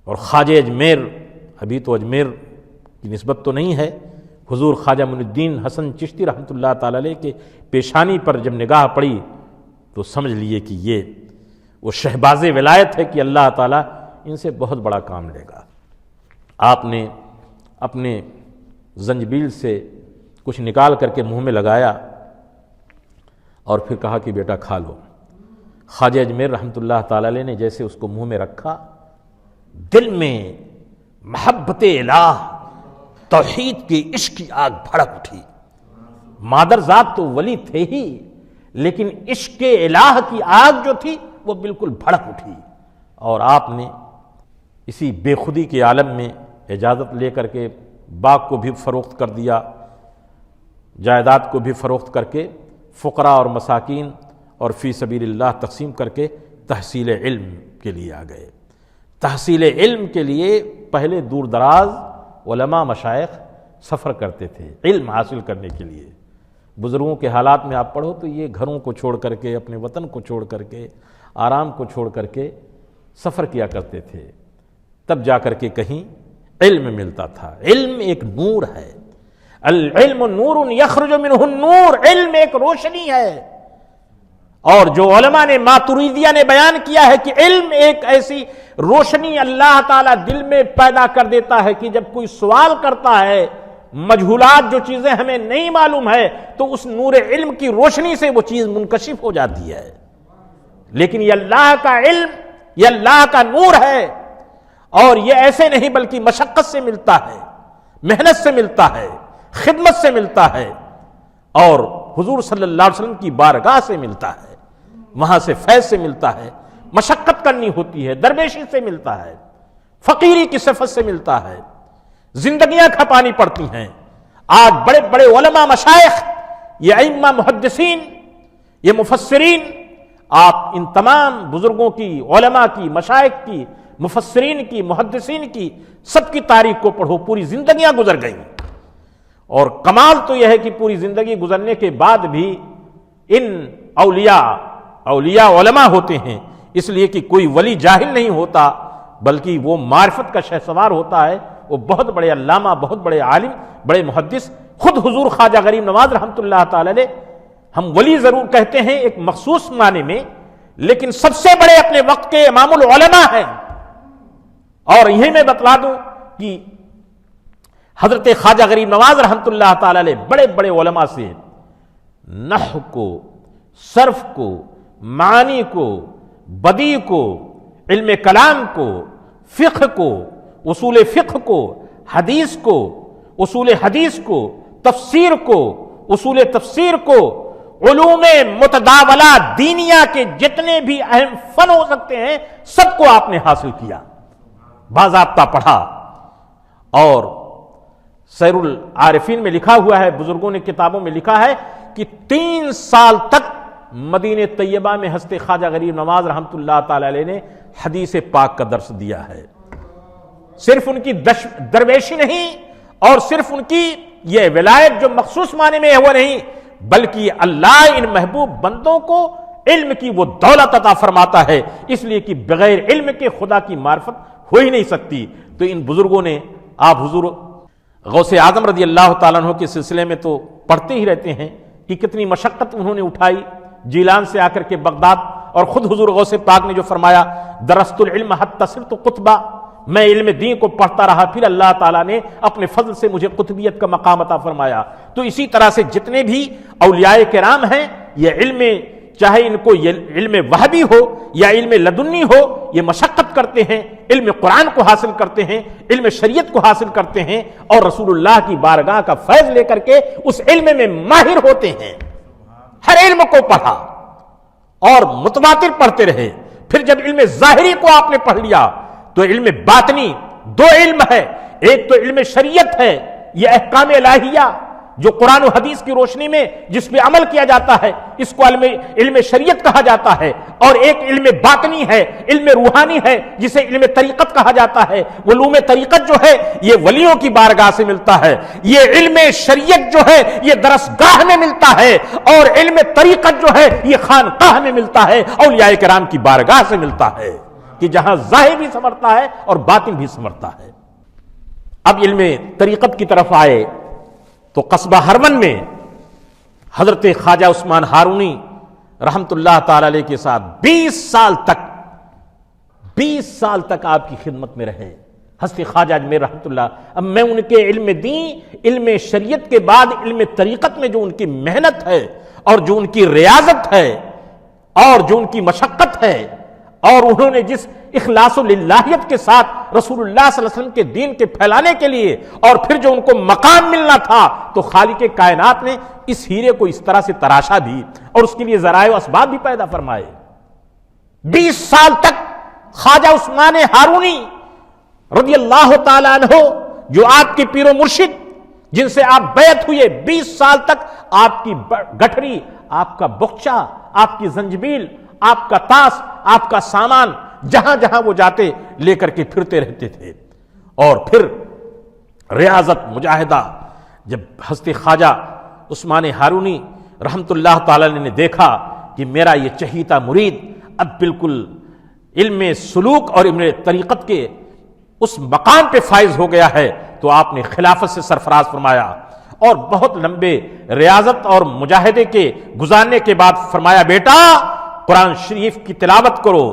اور خواجہ اجمیر، ابھی تو اجمیر کی نسبت تو نہیں ہے، حضور خواجہ معین الدین حسن چشتی رحمت اللہ تعالی علیہ کے پیشانی پر جب نگاہ پڑی تو سمجھ لیے کہ یہ وہ شہباز ولایت ہے کہ اللہ تعالیٰ ان سے بہت بڑا کام لے گا۔ آپ نے اپنے زنجبیل سے کچھ نکال کر کے منہ میں لگایا اور پھر کہا کہ بیٹا کھا لو۔ خواجہ اجمیر رحمت اللہ تعالی علیہ نے جیسے اس کو منہ میں رکھا، دل میں محبت الہ، توحید کی عشق کی آگ بھڑک اٹھی۔ مادر ذات تو ولی تھے ہی، لیکن عشق الہ کی آگ جو تھی وہ بالکل بھڑک اٹھی، اور آپ نے اسی بے خودی کے عالم میں اجازت لے کر کے باغ کو بھی فروخت کر دیا، جائیداد کو بھی فروخت کر کے فقراء اور مساکین اور فی سبیل اللہ تقسیم کر کے تحصیل علم کے لیے آ گئے۔ تحصیل علم کے لیے پہلے دور دراز علماء مشائخ سفر کرتے تھے علم حاصل کرنے کے لیے۔ بزرگوں کے حالات میں آپ پڑھو تو یہ گھروں کو چھوڑ کر کے، اپنے وطن کو چھوڑ کر کے، آرام کو چھوڑ کر کے سفر کیا کرتے تھے، تب جا کر کے کہیں علم ملتا تھا۔ علم ایک نور ہے، العلم نور یخرج منہ النور، علم ایک روشنی ہے۔ اور جو علماء نے ماتریدیہ نے بیان کیا ہے کہ علم ایک ایسی روشنی اللہ تعالیٰ دل میں پیدا کر دیتا ہے کہ جب کوئی سوال کرتا ہے، مجہولات جو چیزیں ہمیں نہیں معلوم ہے، تو اس نور علم کی روشنی سے وہ چیز منکشف ہو جاتی ہے۔ لیکن یہ اللہ کا علم، یہ اللہ کا نور ہے، اور یہ ایسے نہیں بلکہ مشقت سے ملتا ہے، محنت سے ملتا ہے، خدمت سے ملتا ہے، اور حضور صلی اللہ علیہ وسلم کی بارگاہ سے ملتا ہے، وہاں سے فیض سے ملتا ہے، مشقت کرنی ہوتی ہے، درویشی سے ملتا ہے۔ فقیری کی صفت سے ملتا ہے، زندگیاں کھپانی پڑتی ہیں۔ آج بڑے بڑے علماء، مشائخ، یہ ائمہ، محدثین، یہ مفسرین، آپ ان تمام بزرگوں کی، علماء کی، مشائخ کی، مفسرین کی، محدثین کی، سب کی تاریخ کو پڑھو، پوری زندگیاں گزر گئیں۔ اور کمال تو یہ ہے کہ پوری زندگی گزرنے کے بعد بھی ان اولیاء علماء ہوتے ہیں، اس لیے کہ کوئی ولی جاہل نہیں ہوتا، بلکہ وہ معرفت کا شہسوار ہوتا ہے، وہ بہت بڑے علامہ، بہت بڑے عالم، بڑے محدث، خود حضور خواجہ غریب نواز رحمۃ اللہ تعالی علیہ، ہم ولی ضرور کہتے ہیں ایک مخصوص معنی میں، لیکن سب سے بڑے اپنے وقت کے امام العلماء ہیں۔ اور یہی میں بتلا دوں کہ حضرت خواجہ غریب نواز رحمۃ اللہ تعالی علیہ بڑے بڑے علماء سے نحو کو، صرف کو، معانی کو، بدیع کو، علم کلام کو، فقہ کو، اصول فقہ کو، حدیث کو، اصول حدیث کو، تفسیر کو، اصول تفسیر کو، علوم متداولہ دینیہ کے جتنے بھی اہم فن ہو سکتے ہیں سب کو آپ نے حاصل کیا، باضابطہ پڑھا۔ اور سیر العارفین میں لکھا ہوا ہے، بزرگوں نے کتابوں میں لکھا ہے کہ 3 سال تک مدینہ طیبہ میں حضرت خواجہ غریب نواز رحمۃ اللہ تعالی علیہ نے حدیث پاک کا درس دیا ہے۔ صرف ان کی درویشی نہیں اور صرف ان کی یہ ولایت جو مخصوص معنی میں ہے وہ نہیں، بلکہ اللہ ان محبوب بندوں کو علم کی وہ دولت عطا فرماتا ہے، اس لیے کہ بغیر علم کے خدا کی معرفت ہو ہی نہیں سکتی۔ تو ان بزرگوں نے، آپ حضور غوث اعظم رضی اللہ تعالیٰ عنہ کے سلسلے میں تو پڑھتے ہی رہتے ہیں کہ کتنی مشقت انہوں نے اٹھائی جیلان سے آ کر کے بغداد، اور خود حضور غوث پاک نے جو فرمایا درست العلم حتی صرت قطبہ، میں علم دین کو پڑھتا رہا، پھر اللہ تعالیٰ نے اپنے فضل سے مجھے قطبیت کا مقام عطا فرمایا۔ تو اسی طرح سے جتنے بھی اولیاء کرام ہیں، یہ علم، چاہے ان کو یہ علم وحبی ہو یا علم لدنی ہو، یہ مشقت کرتے ہیں، علم قرآن کو حاصل کرتے ہیں، علم شریعت کو حاصل کرتے ہیں، اور رسول اللہ کی بارگاہ کا فیض لے کر کے اس علم میں ماہر ہوتے ہیں۔ ہر علم کو پڑھا اور متواتر پڑھتے رہے۔ پھر جب علم ظاہری کو آپ نے پڑھ لیا تو علم باطنی، 2 علم ہے، ایک تو علم شریعت ہے، یہ احکام الہیہ جو قرآن و حدیث کی روشنی میں جس پہ عمل کیا جاتا ہے، اس کو علم شریعت کہا جاتا ہے، اور ایک علم باطنی ہے، علم روحانی ہے، جسے علم طریقت کہا جاتا ہے۔ علوم طریقت جو ہے یہ ولیوں کی بارگاہ سے ملتا ہے، یہ علم شریعت جو ہے یہ درسگاہ میں ملتا ہے، اور علم طریقت جو ہے یہ خانقاہ میں ملتا ہے، اولیاء کرام کی بارگاہ سے ملتا ہے، کہ جہاں ظاہر بھی سنورتا ہے اور باطن بھی سنورتا ہے۔ اب علم طریقت کی طرف آئے تو قصبہ ہرون میں حضرت خواجہ عثمان ہارونی رحمت اللہ تعالی علیہ کے ساتھ 20 سال تک آپ کی خدمت میں رہے حضرت خواجہ اجمیر رحمت اللہ۔ اب میں ان کے علم دین، علم شریعت کے بعد علم طریقت میں جو ان کی محنت ہے اور جو ان کی ریاضت ہے اور جو ان کی مشقت ہے، اور انہوں نے جس اخلاص و للہیت کے ساتھ رسول اللہ صلی اللہ علیہ وسلم کے دین کے پھیلانے کے لیے، اور پھر جو ان کو مقام ملنا تھا، تو خالق کائنات نے اس ہیرے کو اس طرح سے تراشا بھی اور اس کے لیے ذرائع و اسباب بھی پیدا فرمائے۔ 20 سال تک خواجہ عثمان ہارونی رضی اللہ تعالیٰ عنہ، جو آپ کے پیر و مرشد، جن سے آپ بیعت ہوئے، 20 سال تک آپ کی گٹھری، آپ کا بخچہ، آپ کی زنجبیل، آپ کا تاس، آپ کا سامان، جہاں جہاں وہ جاتے لے کر کے پھرتے رہتے تھے۔ اور پھر ریاضت، مجاہدہ، جب حضرت خواجہ عثمان ہارونی رحمت اللہ تعالی نے دیکھا کہ میرا یہ چہیتا مرید اب بالکل علم سلوک اور علم طریقت کے اس مقام پہ فائز ہو گیا ہے، تو آپ نے خلافت سے سرفراز فرمایا، اور بہت لمبے ریاضت اور مجاہدے کے گزارنے کے بعد فرمایا، بیٹا قرآن شریف کی تلاوت کرو،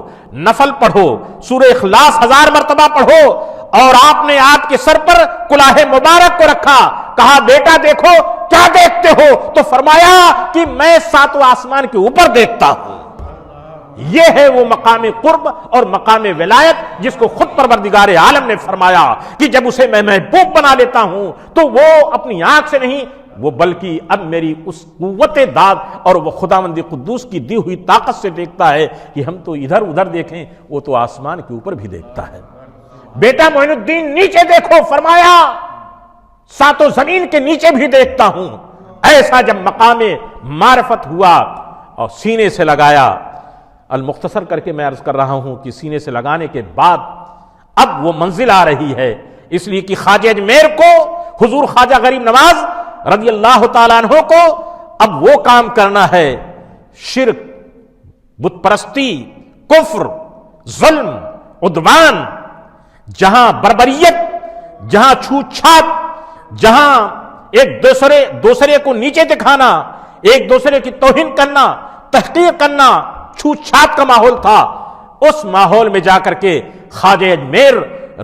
نفل پڑھو، سورہ اخلاص 1000 مرتبہ پڑھو، اور آپ نے آپ کے سر پر کلاه مبارک کو رکھا، کہا بیٹا دیکھو کیا دیکھتے ہو؟ تو فرمایا کہ میں 7 آسمان کے اوپر دیکھتا ہوں۔ یہ ہے وہ مقام قرب اور مقام ولایت جس کو خود پروردگار عالم نے فرمایا کہ جب اسے میں محبوب بنا لیتا ہوں تو وہ اپنی آنکھ سے نہیں، وہ بلکہ اب میری اس قوت داد اور وہ خداوند قدوس کی دی ہوئی طاقت سے دیکھتا ہے کہ ہم تو ادھر ادھر دیکھیں، وہ تو آسمان کے اوپر بھی دیکھتا ہے۔ بیٹا معین الدین نیچے دیکھو، فرمایا ساتوں زمین کے نیچے بھی دیکھتا ہوں۔ ایسا جب مقام معرفت ہوا اور سینے سے لگایا، المختصر کر کے میں عرض کر رہا ہوں کہ سینے سے لگانے کے بعد اب وہ منزل آ رہی ہے، اس لیے کہ خواجہ اجمیر کو، حضور خواجہ غریب نواز رضی اللہ تعالیٰ عنہ کو اب وہ کام کرنا ہے، شرک، بت پرستی، کفر، ظلم، عدوان، جہاں بربریت، جہاں چھوت چھات، جہاں ایک دوسرے کو نیچے دکھانا، ایک دوسرے کی توہین کرنا، تحقیر کرنا، چھوت چھات کا ماحول تھا، اس ماحول میں جا کر کے خواجہ اجمیر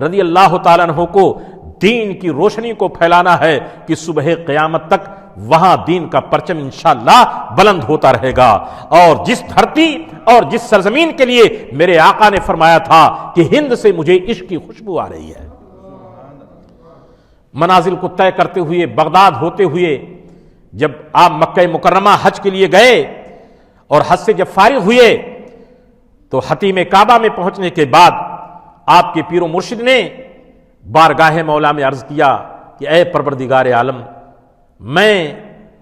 رضی اللہ تعالیٰ عنہ کو دین کی روشنی کو پھیلانا ہے کہ صبح قیامت تک وہاں دین کا پرچم انشاءاللہ بلند ہوتا رہے گا۔ اور جس دھرتی اور جس سرزمین کے لیے میرے آقا نے فرمایا تھا کہ ہند سے مجھے عشق کی خوشبو آ رہی ہے، منازل کو طے کرتے ہوئے، بغداد ہوتے ہوئے جب آپ مکہ مکرمہ حج کے لیے گئے اور حج سے جب فارغ ہوئے تو حتیم کعبہ میں پہنچنے کے بعد آپ کے پیر و مرشد نے بارگاہ مولا میں عرض کیا کہ اے پروردگار عالم، میں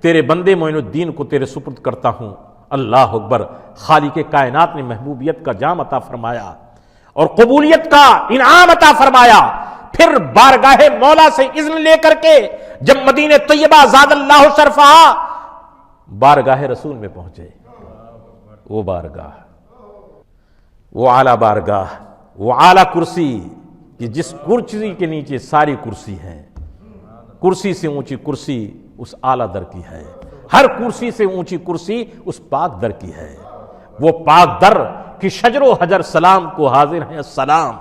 تیرے بندے معین الدین کو تیرے سپرد کرتا ہوں۔ اللہ اکبر! خالق کائنات نے محبوبیت کا جام عطا فرمایا اور قبولیت کا انعام عطا فرمایا۔ پھر بارگاہ مولا سے اذن لے کر کے جب مدینہ طیبہ زاد اللہ شرفہ بارگاہ رسول میں پہنچے، وہ بارگاہ، وہ اعلیٰ بارگاہ، وہ اعلیٰ کرسی کہ جس کرسی کے نیچے ساری کرسی ہیں، کرسی سے اونچی کرسی اس اعلیٰ در کی ہے، ہر کرسی سے اونچی کرسی اس پاک در کی ہے۔ وہ پاک در کہ شجر و حجر سلام کو حاضر ہیں السلام،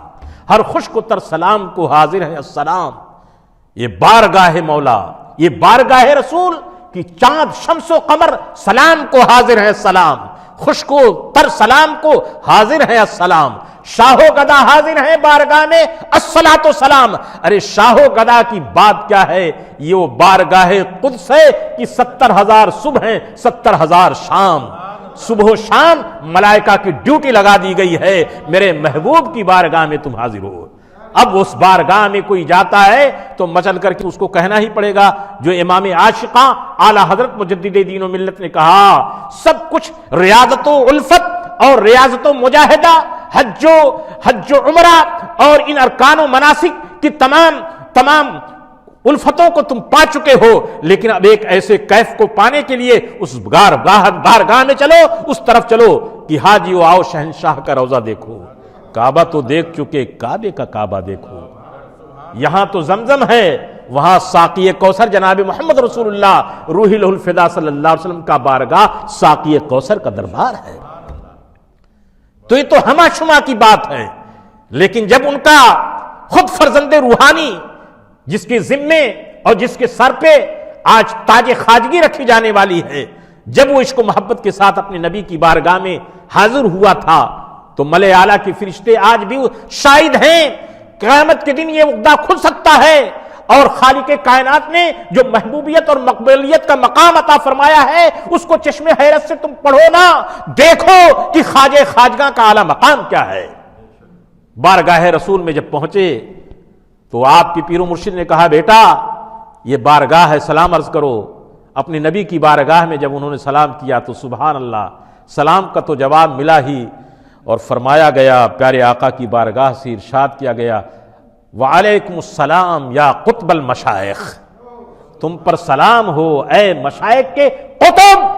ہر خشک و تر سلام کو حاضر ہیں السلام۔ یہ بارگاہ مولا، یہ بارگاہ رسول کہ چاند شمس و قمر سلام کو حاضر ہیں السلام، خشک و تر سلام کو حاضر ہیں السلام، شاہ و گدا حاضر ہیں بارگاہ میں الصلاۃ و سلام۔ ارے شاہ و گدا کی بات کیا ہے، یہ وہ بارگاہ قدس ہے کہ 70,000 صبح ہیں، 70,000 شام، صبح و شام ملائکہ کی ڈیوٹی لگا دی گئی ہے، میرے محبوب کی بارگاہ میں تم حاضر ہو۔ اب اس بارگاہ میں کوئی جاتا ہے تو مچل کر کے اس کو کہنا ہی پڑے گا جو امام عاشقاں اعلیٰ حضرت مجدد دین و ملت نے کہا، سب کچھ ریاضت و الفت اور ریاضت و مجاہدہ، حج و عمرہ اور ان ارکان و مناسک کی تمام الفتوں کو تم پا چکے ہو، لیکن اب ایک ایسے کیف کو پانے کے لیے اس بارگاہ میں چلو، اس طرف چلو کہ حاجیو آؤ شہنشاہ کا روضہ دیکھو، کعبہ تو دیکھ چکے، کعبے کا کعبہ دیکھو، یہاں تو زمزم ہے، وہاں ساقی کوثر جناب محمد رسول اللہ روح لہ الفدا صلی اللہ علیہ وسلم کا بارگاہ ساقی کوثر کا دربار ہے۔ تو یہ تو ہمہ شمہ کی بات ہے، لیکن جب ان کا خود فرزند روحانی جس کے ذمے اور جس کے سر پہ آج تاج خواجگی رکھی جانے والی ہے، جب وہ عشق و محبت کے ساتھ اپنے نبی کی بارگاہ میں حاضر ہوا تھا تو ملائے اعلیٰ کے فرشتے آج بھی شاہد ہیں، قیامت کے دن یہ عقدہ کھل سکتا ہے، اور خالق کائنات نے جو محبوبیت اور مقبولیت کا مقام عطا فرمایا ہے اس کو چشم حیرت سے تم پڑھو نا، دیکھو کہ خواجہ خواجگاں کا اعلیٰ مقام کیا ہے۔ بارگاہ رسول میں جب پہنچے تو آپ کی پیر و مرشد نے کہا، بیٹا یہ بارگاہ ہے، سلام عرض کرو۔ اپنے نبی کی بارگاہ میں جب انہوں نے سلام کیا تو سبحان اللہ، سلام کا تو جواب ملا ہی، اور فرمایا گیا پیارے آقا کی بارگاہ سے ارشاد کیا گیا، وعلیکم السلام یا قطب المشائخ، تم پر سلام ہو اے مشائخ کے قطب۔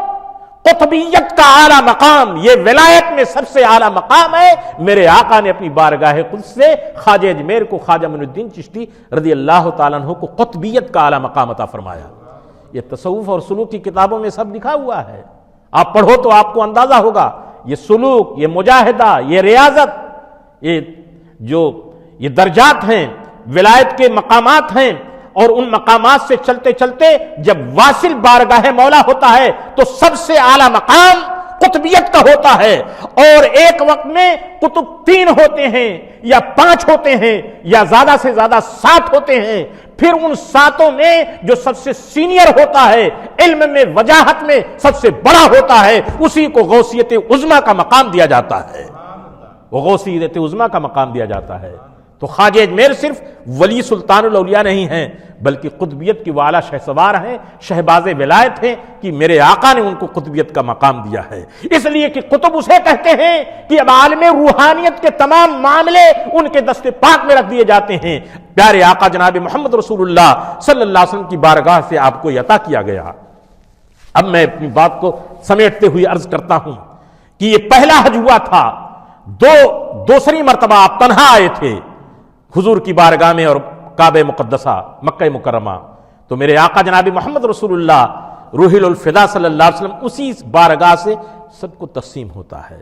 قطبیت کا اعلیٰ مقام، یہ ولایت میں سب سے اعلیٰ مقام ہے۔ میرے آقا نے اپنی بارگاہ قدس سے خواجہ اجمیر کو، خواجہ معین الدین چشتی رضی اللہ تعالیٰ عنہ کو قطبیت کا اعلیٰ مقام عطا فرمایا۔ یہ تصوف اور سلوک کی کتابوں میں سب لکھا ہوا ہے، آپ پڑھو تو آپ کو اندازہ ہوگا۔ یہ سلوک، یہ مجاہدہ، یہ ریاضت، یہ درجات ہیں، ولایت کے مقامات ہیں، اور ان مقامات سے چلتے چلتے جب واصل بارگاہ مولا ہوتا ہے تو سب سے اعلیٰ مقام قطبیت کا ہوتا ہے، اور ایک وقت میں قطب 3 ہوتے ہیں یا 5 ہوتے ہیں یا زیادہ سے زیادہ 7 ہوتے ہیں۔ پھر ان 7 میں جو سب سے سینئر ہوتا ہے، علم میں، وجاہت میں سب سے بڑا ہوتا ہے، اسی کو غوثیت عظمیٰ کا مقام دیا جاتا ہے، وہ غوثیت عظمیٰ کا مقام دیا جاتا ہے۔ تو خواجہ اجمیر صرف ولی سلطان الاولیاء نہیں ہیں بلکہ قطبیت کی والا شہسوار ہیں، شہباز ولایت ہیں کہ میرے آقا نے ان کو قطبیت کا مقام دیا ہے۔ اس لیے کہ قطب اسے کہتے ہیں کہ اب عالم روحانیت کے تمام معاملے ان کے دست پاک میں رکھ دیے جاتے ہیں۔ پیارے آقا جناب محمد رسول اللہ صلی اللہ علیہ وسلم کی بارگاہ سے آپ کو یہ عطا کیا گیا۔ اب میں اپنی بات کو سمیٹتے ہوئے عرض کرتا ہوں کہ یہ پہلا حج ہوا تھا، دوسری مرتبہ آپ تنہا آئے تھے حضور کی بارگاہ میں اور کعبہ مقدسہ مکہ مکرمہ، تو میرے آقا جناب محمد رسول اللہ روح الفدا صلی اللہ علیہ وسلم اسی بارگاہ سے سب کو تقسیم ہوتا ہے۔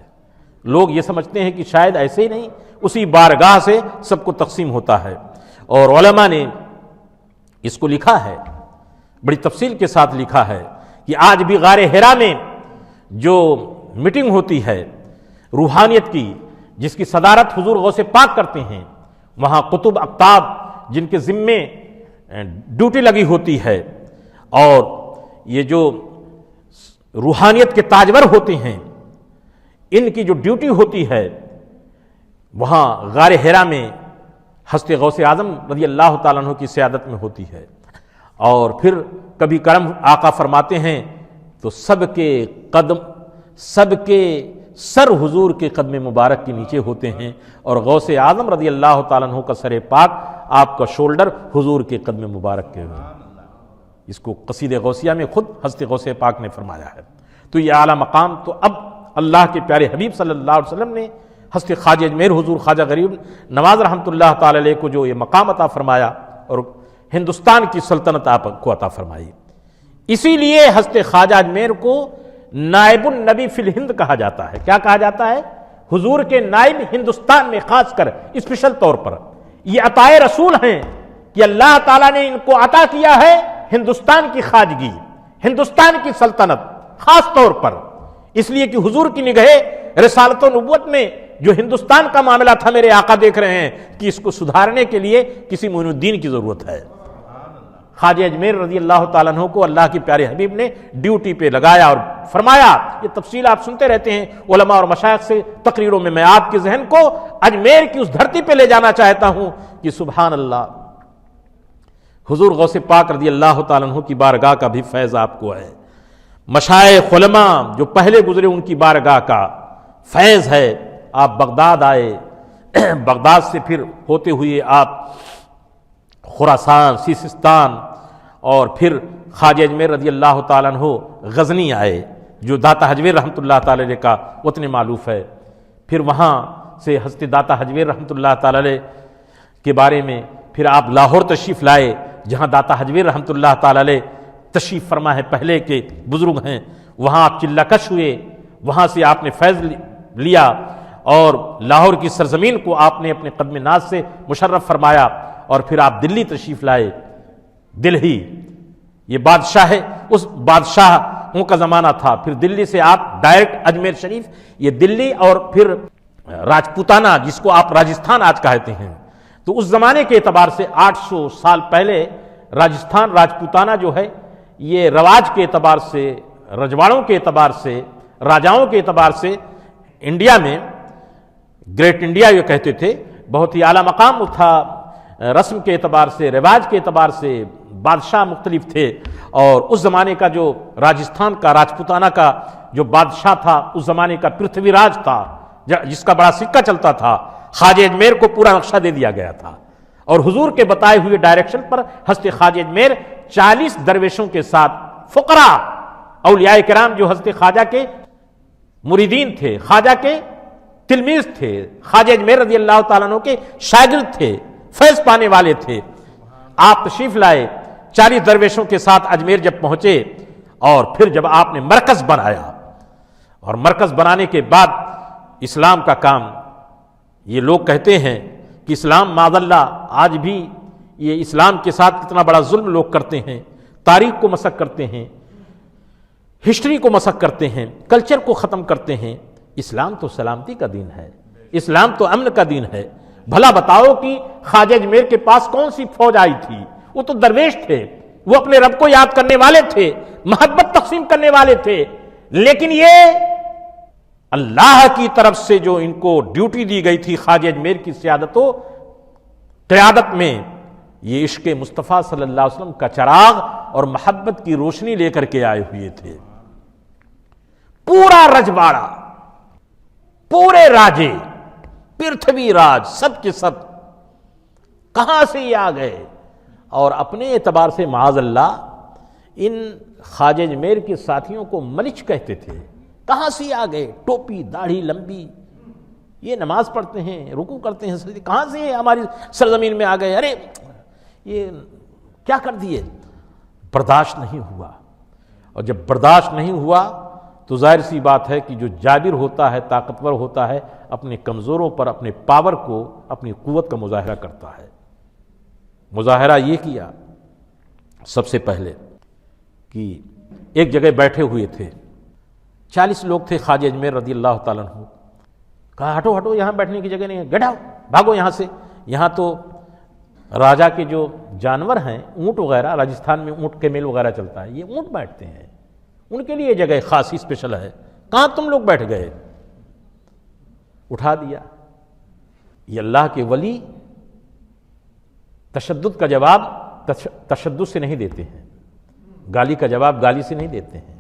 لوگ یہ سمجھتے ہیں کہ شاید ایسے ہی نہیں، اسی بارگاہ سے سب کو تقسیم ہوتا ہے، اور علماء نے اس کو لکھا ہے، بڑی تفصیل کے ساتھ لکھا ہے کہ آج بھی غار حرا میں جو میٹنگ ہوتی ہے روحانیت کی، جس کی صدارت حضور غوث پاک کرتے ہیں، وہاں قطب اقطاب جن کے ذمے ڈیوٹی لگی ہوتی ہے، اور یہ جو روحانیت کے تاجور ہوتے ہیں ان کی جو ڈیوٹی ہوتی ہے وہاں غار حرا میں حضرت غوث اعظم رضی اللہ تعالیٰ عنہ کی سیادت میں ہوتی ہے، اور پھر کبھی کرم آقا فرماتے ہیں تو سب کے سر حضور کے قدم مبارک کے نیچے ہوتے ہیں، اور غوث اعظم رضی اللہ تعالیٰ عنہ کا سر پاک، آپ کا شولڈر حضور کے قدم مبارک کے ہوئے۔ اس کو قصید غوثیہ میں خود حضرت غوث پاک نے فرمایا ہے۔ تو یہ اعلیٰ مقام تو اب اللہ کے پیارے حبیب صلی اللہ علیہ وسلم نے حضرت خواجہ اجمیر حضور خواجہ غریب نواز رحمۃ اللہ تعالی علیہ کو جو یہ مقام عطا فرمایا اور ہندوستان کی سلطنت آپ کو عطا فرمائی، اسی لیے حضرت خواجہ اجمیر کو نائب النبی فی الہند کہا جاتا ہے۔ کیا کہا جاتا ہے؟ حضور کے نائب ہندوستان میں، خاص کر اسپیشل طور پر یہ عطائے رسول ہیں کہ اللہ تعالیٰ نے ان کو عطا کیا ہے ہندوستان کی خواجگی، ہندوستان کی سلطنت، خاص طور پر اس لیے کہ حضور کی نگہ رسالت و نبوت میں جو ہندوستان کا معاملہ تھا، میرے آقا دیکھ رہے ہیں کہ اس کو سدھارنے کے لیے کسی معین الدین کی ضرورت ہے۔ خواجہ اجمیر رضی اللہ تعالیٰ عنہ کو اللہ کے پیارے حبیب نے ڈیوٹی پہ لگایا اور فرمایا، یہ تفصیل آپ سنتے رہتے ہیں علماء اور مشائخ سے تقریروں میں آپ کے ذہن کو اجمیر کی اس دھرتی پہ لے جانا چاہتا ہوں کہ سبحان اللہ، حضور غوث پاک رضی اللہ تعالیٰ عنہ کی بارگاہ کا بھی فیض آپ کو ہے، مشائخ علماء جو پہلے گزرے ان کی بارگاہ کا فیض ہے۔ آپ بغداد آئے، بغداد سے پھر ہوتے ہوئے آپ خراسان، سیستان، اور پھر خواجہ اجمیر رضی اللہ تعالیٰ عنہ غزنی آئے جو داتا حجویر رحمۃ اللہ تعالی علیہ کا وطن معلوف ہے۔ پھر وہاں سے حضرت داتا حجویر رحمۃ اللہ تعالی علیہ کے بارے میں پھر آپ لاہور تشریف لائے جہاں داتا حجویر رحمۃ اللہ تعالی علیہ تشریف فرما ہے، پہلے کے بزرگ ہیں، وہاں آپ چلہ کش ہوئے، وہاں سے آپ نے فیض لیا اور لاہور کی سرزمین کو آپ نے اپنے قدم ناز سے مشرف فرمایا، اور پھر آپ دلی تشریف لائے۔ دلہی یہ بادشاہ ہے، اس بادشاہوں کا زمانہ تھا، پھر دلی سے آپ ڈائریکٹ اجمیر شریف، یہ دلی اور پھر راجپوتانہ جس کو آپ راجستھان آج کہتے ہیں، تو اس زمانے کے اعتبار سے 800 سال پہلے راجستھان راجپوتانہ جو ہے یہ رواج کے اعتبار سے، رجواڑوں کے اعتبار سے، راجاؤں کے اعتبار سے انڈیا میں گریٹ انڈیا یہ کہتے تھے، بہت ہی اعلیٰ مقام تھا، رسم کے اعتبار سے، رواج کے اعتبار سے بادشاہ مختلف تھے، اور اس زمانے کا جو راجستھان کا راجپوتانہ کا جو بادشاہ تھا اس زمانے کا پرتھوی راج تھا جس کا بڑا سکہ چلتا تھا، خواجہ اجمیر کو پورا نقشہ دے دیا گیا تھا، اور حضور کے بتائے ہوئے ڈائریکشن پر حضرت خواجہ اجمیر 40 درویشوں کے ساتھ فقراء اولیاء کرام جو حضرت خواجہ کے مریدین تھے، خواجہ کے تلمیذ تھے، خواجہ اجمیر رضی اللہ تعالیٰ عنہ کے شاگرد تھے، فیض پانے والے تھے، آپ تشریف لائے 40 درویشوں کے ساتھ اجمیر جب پہنچے، اور پھر جب آپ نے مرکز بنایا، اور مرکز بنانے کے بعد اسلام کا کام، یہ لوگ کہتے ہیں کہ اسلام معاذ اللہ آج بھی یہ اسلام کے ساتھ کتنا بڑا ظلم لوگ کرتے ہیں، تاریخ کو مسخ کرتے ہیں، ہسٹری کو مسخ کرتے ہیں، کلچر کو ختم کرتے ہیں۔ اسلام تو سلامتی کا دین ہے، اسلام تو امن کا دین ہے۔ بھلا بتاؤ کہ خواجہ اجمیر کے پاس کون سی فوج آئی تھی؟ وہ تو درویش تھے، وہ اپنے رب کو یاد کرنے والے تھے، محبت تقسیم کرنے والے تھے، لیکن یہ اللہ کی طرف سے جو ان کو ڈیوٹی دی گئی تھی خواجہ اجمیر کی سیادت و قیادت میں یہ عشق مصطفیٰ صلی اللہ علیہ وسلم کا چراغ اور محبت کی روشنی لے کر کے آئے ہوئے تھے۔ پورا رجواڑا، پورے راجے، پرتھوی راج، سب کے سب کہاں سے یہ آ گئے؟ اور اپنے اعتبار سے معاذ اللہ ان خواجہ اجمیر کے ساتھیوں کو ملچ کہتے تھے۔ کہاں سے آ گئے؟ ٹوپی، داڑھی لمبی، یہ نماز پڑھتے ہیں، رکوع کرتے ہیں، سجدے، کہاں سے ہماری سرزمین میں آ گئے؟ ارے یہ کیا کر دیے؟ برداشت نہیں ہوا۔ اور جب برداشت نہیں ہوا تو ظاہر سی بات ہے کہ جو جابر ہوتا ہے، طاقتور ہوتا ہے، اپنے کمزوروں پر اپنے پاور کو، اپنی قوت کا مظاہرہ کرتا ہے۔ مظاہرہ یہ کیا سب سے پہلے کہ ایک جگہ بیٹھے ہوئے تھے، 40 لوگ تھے، خواجہ اجمیر رضی اللہ تعالیٰ عنہ، کہا ہٹو ہٹو، یہاں بیٹھنے کی جگہ نہیں ہے، گیٹ آؤٹ، بھاگو یہاں سے۔ یہاں تو راجا کے جو جانور ہیں، اونٹ وغیرہ، راجستھان میں اونٹ کیمل وغیرہ چلتا ہے، یہ اونٹ بیٹھتے ہیں، ان کے لیے یہ جگہ خاصی اسپیشل ہے، کہاں تم لوگ بیٹھ گئے؟ اٹھا دیا۔ یہ اللہ کے ولی تشدد کا جواب تشدد سے نہیں دیتے ہیں، گالی کا جواب گالی سے نہیں دیتے ہیں،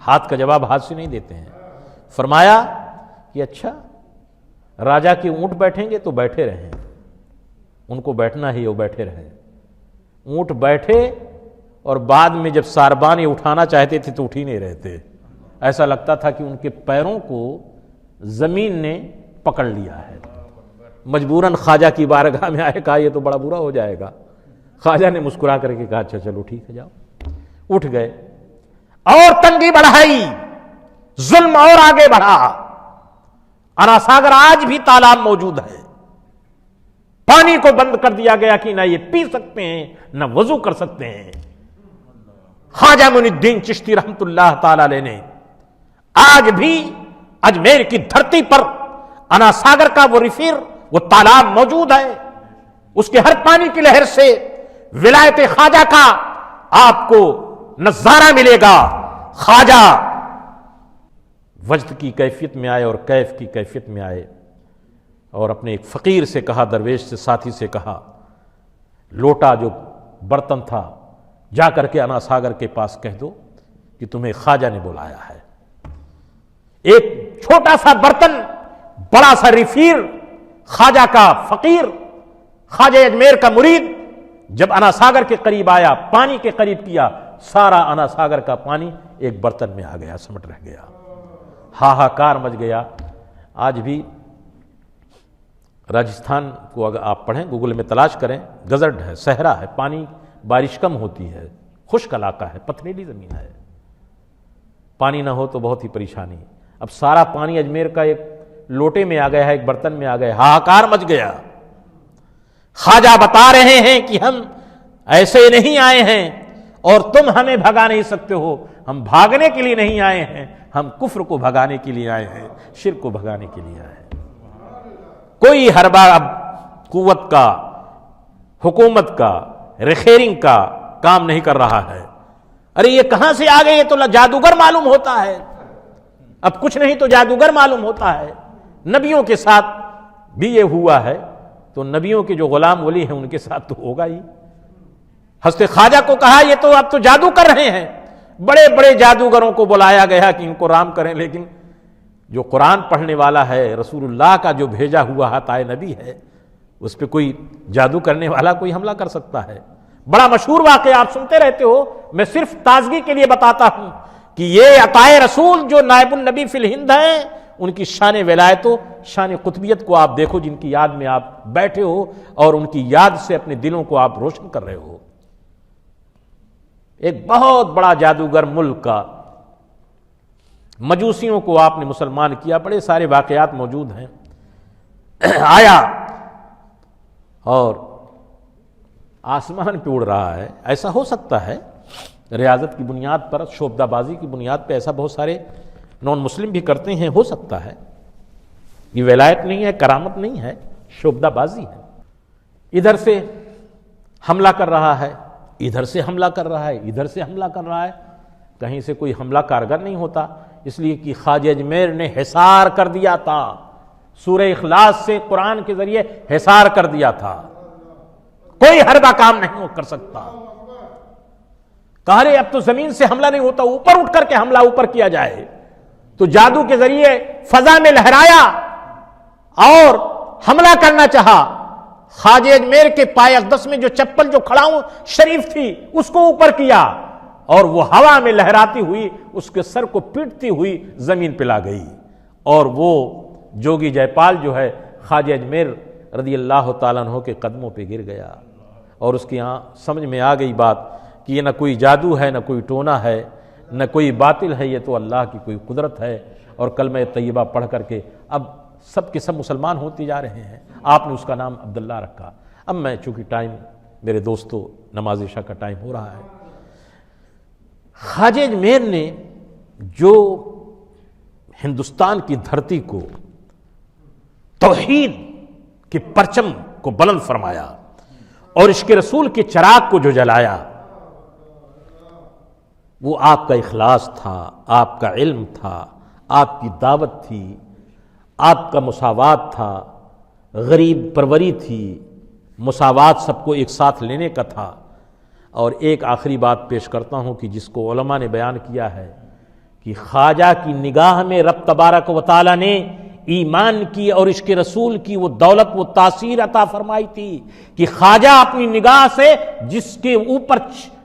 ہاتھ کا جواب ہاتھ سے نہیں دیتے ہیں۔ فرمایا کہ اچھا راجا کے اونٹ بیٹھیں گے تو بیٹھے رہیں، ان کو بیٹھنا ہی وہ بیٹھے رہیں۔ اونٹ بیٹھے اور بعد میں جب ساربان یہ اٹھانا چاہتے تھے تو اٹھ ہی نہیں رہتے، ایسا لگتا تھا کہ ان کے پیروں کو زمین نے پکڑ لیا ہے۔ مجبوراً خواجہ کی بارگاہ میں آئے، کہا یہ تو بڑا برا ہو جائے گا۔ خواجہ نے مسکرا کر کے کہا اچھا چلو ٹھیک ہے، جاؤ۔ اٹھ گئے اور تنگی بڑھائی، ظلم اور آگے بڑھا۔ اناساگر آج بھی تالاب موجود ہے، پانی کو بند کر دیا گیا کہ نہ یہ پی سکتے ہیں نہ وضو کر سکتے ہیں۔ خواجہ معین الدین چشتی رحمت اللہ تعالی علیہ نے آج بھی اجمیر کی دھرتی پر اناساگر کا وہ ریفر، وہ تالاب موجود ہے، اس کے ہر پانی کی لہر سے ولایت خواجہ کا آپ کو نظارہ ملے گا۔ خواجہ وجد کی کیفیت میں آئے اور کیف کی کیفیت میں آئے، اور اپنے ایک فقیر سے کہا، درویش سے، ساتھی سے کہا، لوٹا جو برتن تھا جا کر کے اناساگر کے پاس کہہ دو کہ تمہیں خواجہ نے بلایا ہے۔ ایک چھوٹا سا برتن، بڑا سا ریفیر، خواجہ کا فقیر، خواجہ اجمیر کا مرید جب اناساگر کے قریب آیا، پانی کے قریب کیا، سارا اناساگر کا پانی ایک برتن میں آ گیا، سمٹ رہ گیا، ہاہاکار مچ گیا۔ آج بھی راجستھان کو اگر آپ پڑھیں، گوگل میں تلاش کریں، ڈیزرٹ ہے، صحرا ہے، پانی بارش کم ہوتی ہے، خشک علاقہ ہے، پتھریلی زمین ہے، پانی نہ ہو تو بہت ہی پریشانی۔ اب سارا پانی اجمیر کا ایک لوٹے میں آ گیا ہے، ایک برتن میں آ گیا، ہاہاکار مچ گیا۔ خواجہ بتا رہے ہیں کہ ہم ایسے نہیں آئے ہیں اور تم ہمیں بھگا نہیں سکتے ہو، ہم بھاگنے کے لیے نہیں آئے ہیں، ہم کفر کو بھگانے کے لیے آئے ہیں، شرک کو بھگانے کے لیے آئے ہیں۔ کوئی حربہ اب قوت کا، حکومت کا، ریخیرنگ کا کام نہیں کر رہا ہے۔ ارے یہ کہاں سے آ گئے؟ یہ تو جادوگر معلوم ہوتا ہے، اب کچھ نہیں تو جادوگر معلوم ہوتا ہے۔ نبیوں کے ساتھ بھی یہ ہوا ہے تو نبیوں کے جو غلام ولی ہیں ان کے ساتھ تو ہوگا ہی۔ حضرت خواجہ کو کہا یہ تو اب تو جادو کر رہے ہیں، بڑے بڑے جادوگروں کو بلایا گیا کہ ان کو رام کریں، لیکن جو قرآن پڑھنے والا ہے، رسول اللہ کا جو بھیجا ہوا عطائے نبی ہے، اس پہ کوئی جادو کرنے والا کوئی حملہ کر سکتا ہے؟ بڑا مشہور واقعہ آپ سنتے رہتے ہو، میں صرف تازگی کے لیے بتاتا ہوں کہ یہ عطائے رسول جو نائب النبی فی الہند ہیں، ان کی شان ولایت و شان قطبیت کو آپ دیکھو، جن کی یاد میں آپ بیٹھے ہو اور ان کی یاد سے اپنے دلوں کو آپ روشن کر رہے ہو۔ ایک بہت بڑا جادوگر ملک کا، مجوسیوں کو آپ نے مسلمان کیا، بڑے سارے واقعات موجود ہیں۔ آیا اور آسمان پہ اڑ رہا ہے، ایسا ہو سکتا ہے ریاضت کی بنیاد پر، شعبدہ بازی کی بنیاد پہ، ایسا بہت سارے نان مسلم بھی کرتے ہیں، ہو سکتا ہے، یہ ولایت نہیں ہے، کرامت نہیں ہے، شعبدہ بازی ہے۔ ادھر سے حملہ کر رہا ہے، ادھر سے حملہ کر رہا ہے، ادھر سے حملہ کر رہا ہے، کہیں سے کوئی حملہ کارگر نہیں ہوتا، اس لیے کہ خواجہ اجمیر نے حصار کر دیا تھا، سورہ اخلاص سے قرآن کے ذریعے حصار کر دیا تھا۔ کوئی ہربا کام نہیں کر سکتا. کہا ارے اب تو زمین سے حملہ نہیں ہوتا, اوپر اٹھ کر کے حملہ اوپر کیا جائے. تو جادو کے ذریعے فضا میں لہرایا اور حملہ کرنا چاہا. خواجہ اجمیر کے پائے اقدس میں جو چپل جو کھڑاؤں شریف تھی اس کو اوپر کیا, اور وہ ہوا میں لہراتی ہوئی اس کے سر کو پیٹتی ہوئی زمین پہ لا گئی. اور وہ جوگی جے پال جو ہے خواجہ اجمیر رضی اللہ تعالیٰ عنہ کے قدموں پہ گر گیا, اور اس کی سمجھ میں آ گئی بات کہ یہ نہ کوئی جادو ہے, نہ کوئی ٹونا ہے, نہ کوئی باطل ہے, یہ تو اللہ کی کوئی قدرت ہے. اور کلمہ طیبہ پڑھ کر کے اب سب کے سب مسلمان ہوتے جا رہے ہیں. آپ نے اس کا نام عبداللہ رکھا. اب میں چونکہ ٹائم میرے دوستو نماز عشاء کا ٹائم ہو رہا ہے, خواجہ اجمیر نے جو ہندوستان کی دھرتی کو توحید کے پرچم کو بلند فرمایا اور عشق رسول کے چراغ کو جو جلایا, وہ آپ کا اخلاص تھا, آپ کا علم تھا, آپ کی دعوت تھی, آپ کا مساوات تھا, غریب پروری تھی, مساوات سب کو ایک ساتھ لینے کا تھا. اور ایک آخری بات پیش کرتا ہوں کہ جس کو علماء نے بیان کیا ہے کہ خواجہ کی نگاہ میں رب تبارک و تعالیٰ نے ایمان کی اور عشق رسول کی وہ دولت وہ تاثیر عطا فرمائی تھی کہ خواجہ اپنی نگاہ سے جس کے اوپر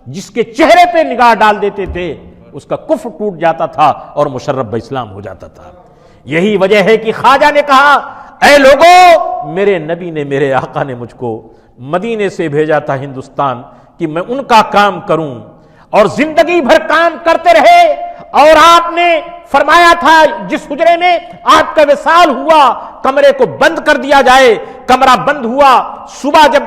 جس کے چہرے پہ نگاہ ڈال دیتے تھے اس کا کفر ٹوٹ جاتا تھا اور مشرف باسلام ہو جاتا تھا. یہی وجہ ہے کہ خواجہ نے کہا اے لوگو, میرے نبی نے میرے آقا نے مجھ کو مدینے سے بھیجا تھا ہندوستان کہ میں ان کا کام کروں, اور زندگی بھر کام کرتے رہے. اور آپ نے فرمایا تھا جس حجرے میں آپ کا وصال ہوا کمرے کو بند کر دیا جائے. کمرہ بند ہوا, صبح جب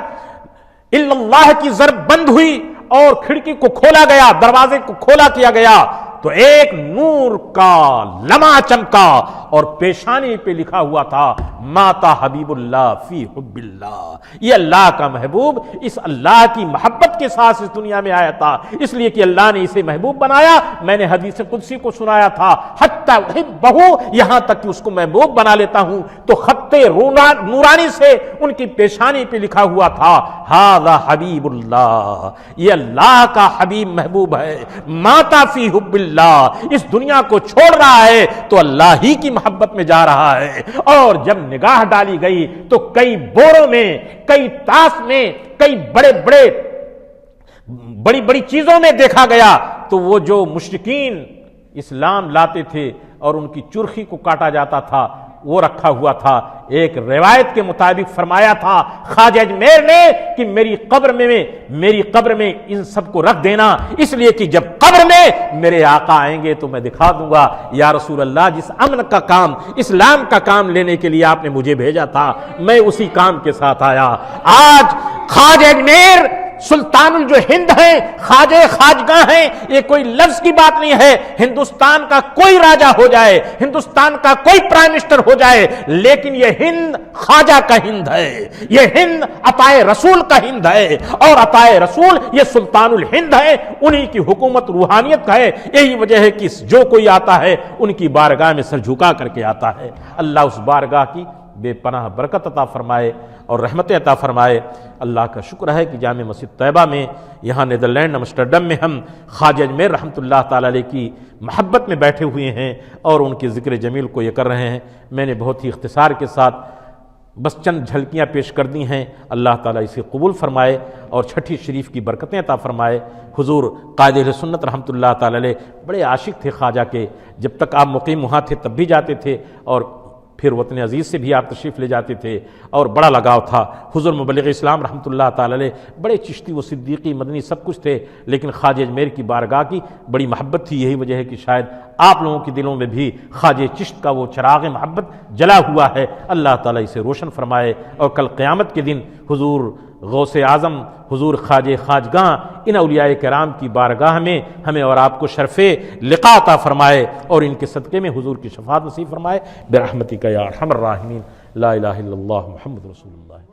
اللہ کی ضرب بند ہوئی اور کھڑکی کو کھولا گیا, دروازے کو کھولا کیا گیا, تو ایک نور کا لمعہ چمکا اور پیشانی پہ لکھا ہوا تھا ماتا حبیب اللہ فی حب اللہ. یہ اللہ کا محبوب اس اللہ کی محبت کے ساتھ اس دنیا میں آیا تھا, اس لیے کہ اللہ نے اسے محبوب بنایا. میں نے حدیث قدسی کو سنایا تھا حتی احبہ, یہاں تک کہ اس کو محبوب بنا لیتا ہوں. تو خط نورانی سے ان کی پیشانی پہ لکھا ہوا تھا ھذا حبیب اللہ, یہ اللہ کا حبیب محبوب ہے. ماتا فی حب اللہ, اس دنیا کو چھوڑ رہا ہے تو اللہ ہی کی محبت میں جا رہا ہے. اور جب نگاہ ڈالی گئی تو کئی بوروں میں, کئی تاس میں, کئی بڑی بڑی چیزوں میں دیکھا گیا تو وہ جو مشرکین اسلام لاتے تھے اور ان کی چرخی کو کاٹا جاتا تھا وہ رکھا ہوا تھا. ایک روایت کے مطابق فرمایا تھا خواجہ اجمیر نے کہ میری قبر میں ان سب کو رکھ دینا, اس لیے کہ جب قبر میں میرے آقا آئیں گے تو میں دکھا دوں گا یا رسول اللہ جس امن کا کام اسلام کا کام لینے کے لیے آپ نے مجھے بھیجا تھا میں اسی کام کے ساتھ آیا. آج خواجہ اجمیر سلطان جو ہند ہیں, خواجہ خواجگاہ ہیں, یہ کوئی لفظ کی بات نہیں ہے. ہندوستان کا کوئی راجہ ہو جائے, ہندوستان کا کوئی پرائم منسٹر ہو جائے, لیکن یہ ہند خواجہ کا ہند ہے, یہ ہند عطائے رسول کا ہند ہے, اور عطائے رسول یہ سلطان الہند ہے, انہی کی حکومت روحانیت کا ہے. یہی وجہ ہے کہ جو کوئی آتا ہے ان کی بارگاہ میں سر جھکا کر کے آتا ہے. اللہ اس بارگاہ کی بے پناہ برکت عطا فرمائے اور رحمت عطا فرمائے. اللہ کا شکر ہے کہ جامع مسجد طیبہ میں یہاں نیدرلینڈ امسٹرڈم میں ہم خواجہ اجمیر رحمۃ اللہ تعالیٰ علیہ کی محبت میں بیٹھے ہوئے ہیں اور ان کے ذکر جمیل کو یہ کر رہے ہیں. میں نے بہت ہی اختصار کے ساتھ بس چند جھلکیاں پیش کر دی ہیں. اللہ تعالیٰ اسے قبول فرمائے اور چھٹی شریف کی برکتیں عطا فرمائے. حضور قائد اہل سنت رحمۃ اللہ تعالیٰ علیہ بڑے عاشق تھے خواجہ کے. جب تک آپ مقیم وہاں تھے تب بھی جاتے تھے اور پھر وطن عزیز سے بھی آپ تشریف لے جاتے تھے اور بڑا لگاؤ تھا. حضور مبلغ اسلام رحمۃ اللہ تعالی علیہ بڑے چشتی و صدیقی مدنی سب کچھ تھے, لیکن خواجہ اجمیر کی بارگاہ کی بڑی محبت تھی. یہی وجہ ہے کہ شاید آپ لوگوں کے دلوں میں بھی خواجہ چشت کا وہ چراغ محبت جلا ہوا ہے. اللہ تعالیٰ اسے روشن فرمائے اور کل قیامت کے دن حضور غوث اعظم حضور خواجہ خواجگاہ ان اولیاء کرام کی بارگاہ میں ہمیں اور آپ کو شرف لقاء عطا فرمائے اور ان کے صدقے میں حضور کی شفاعت نصیب فرمائے. برحمتک یا ارحم الراحمین. لا الہ الا اللہ محمد رسول اللہ.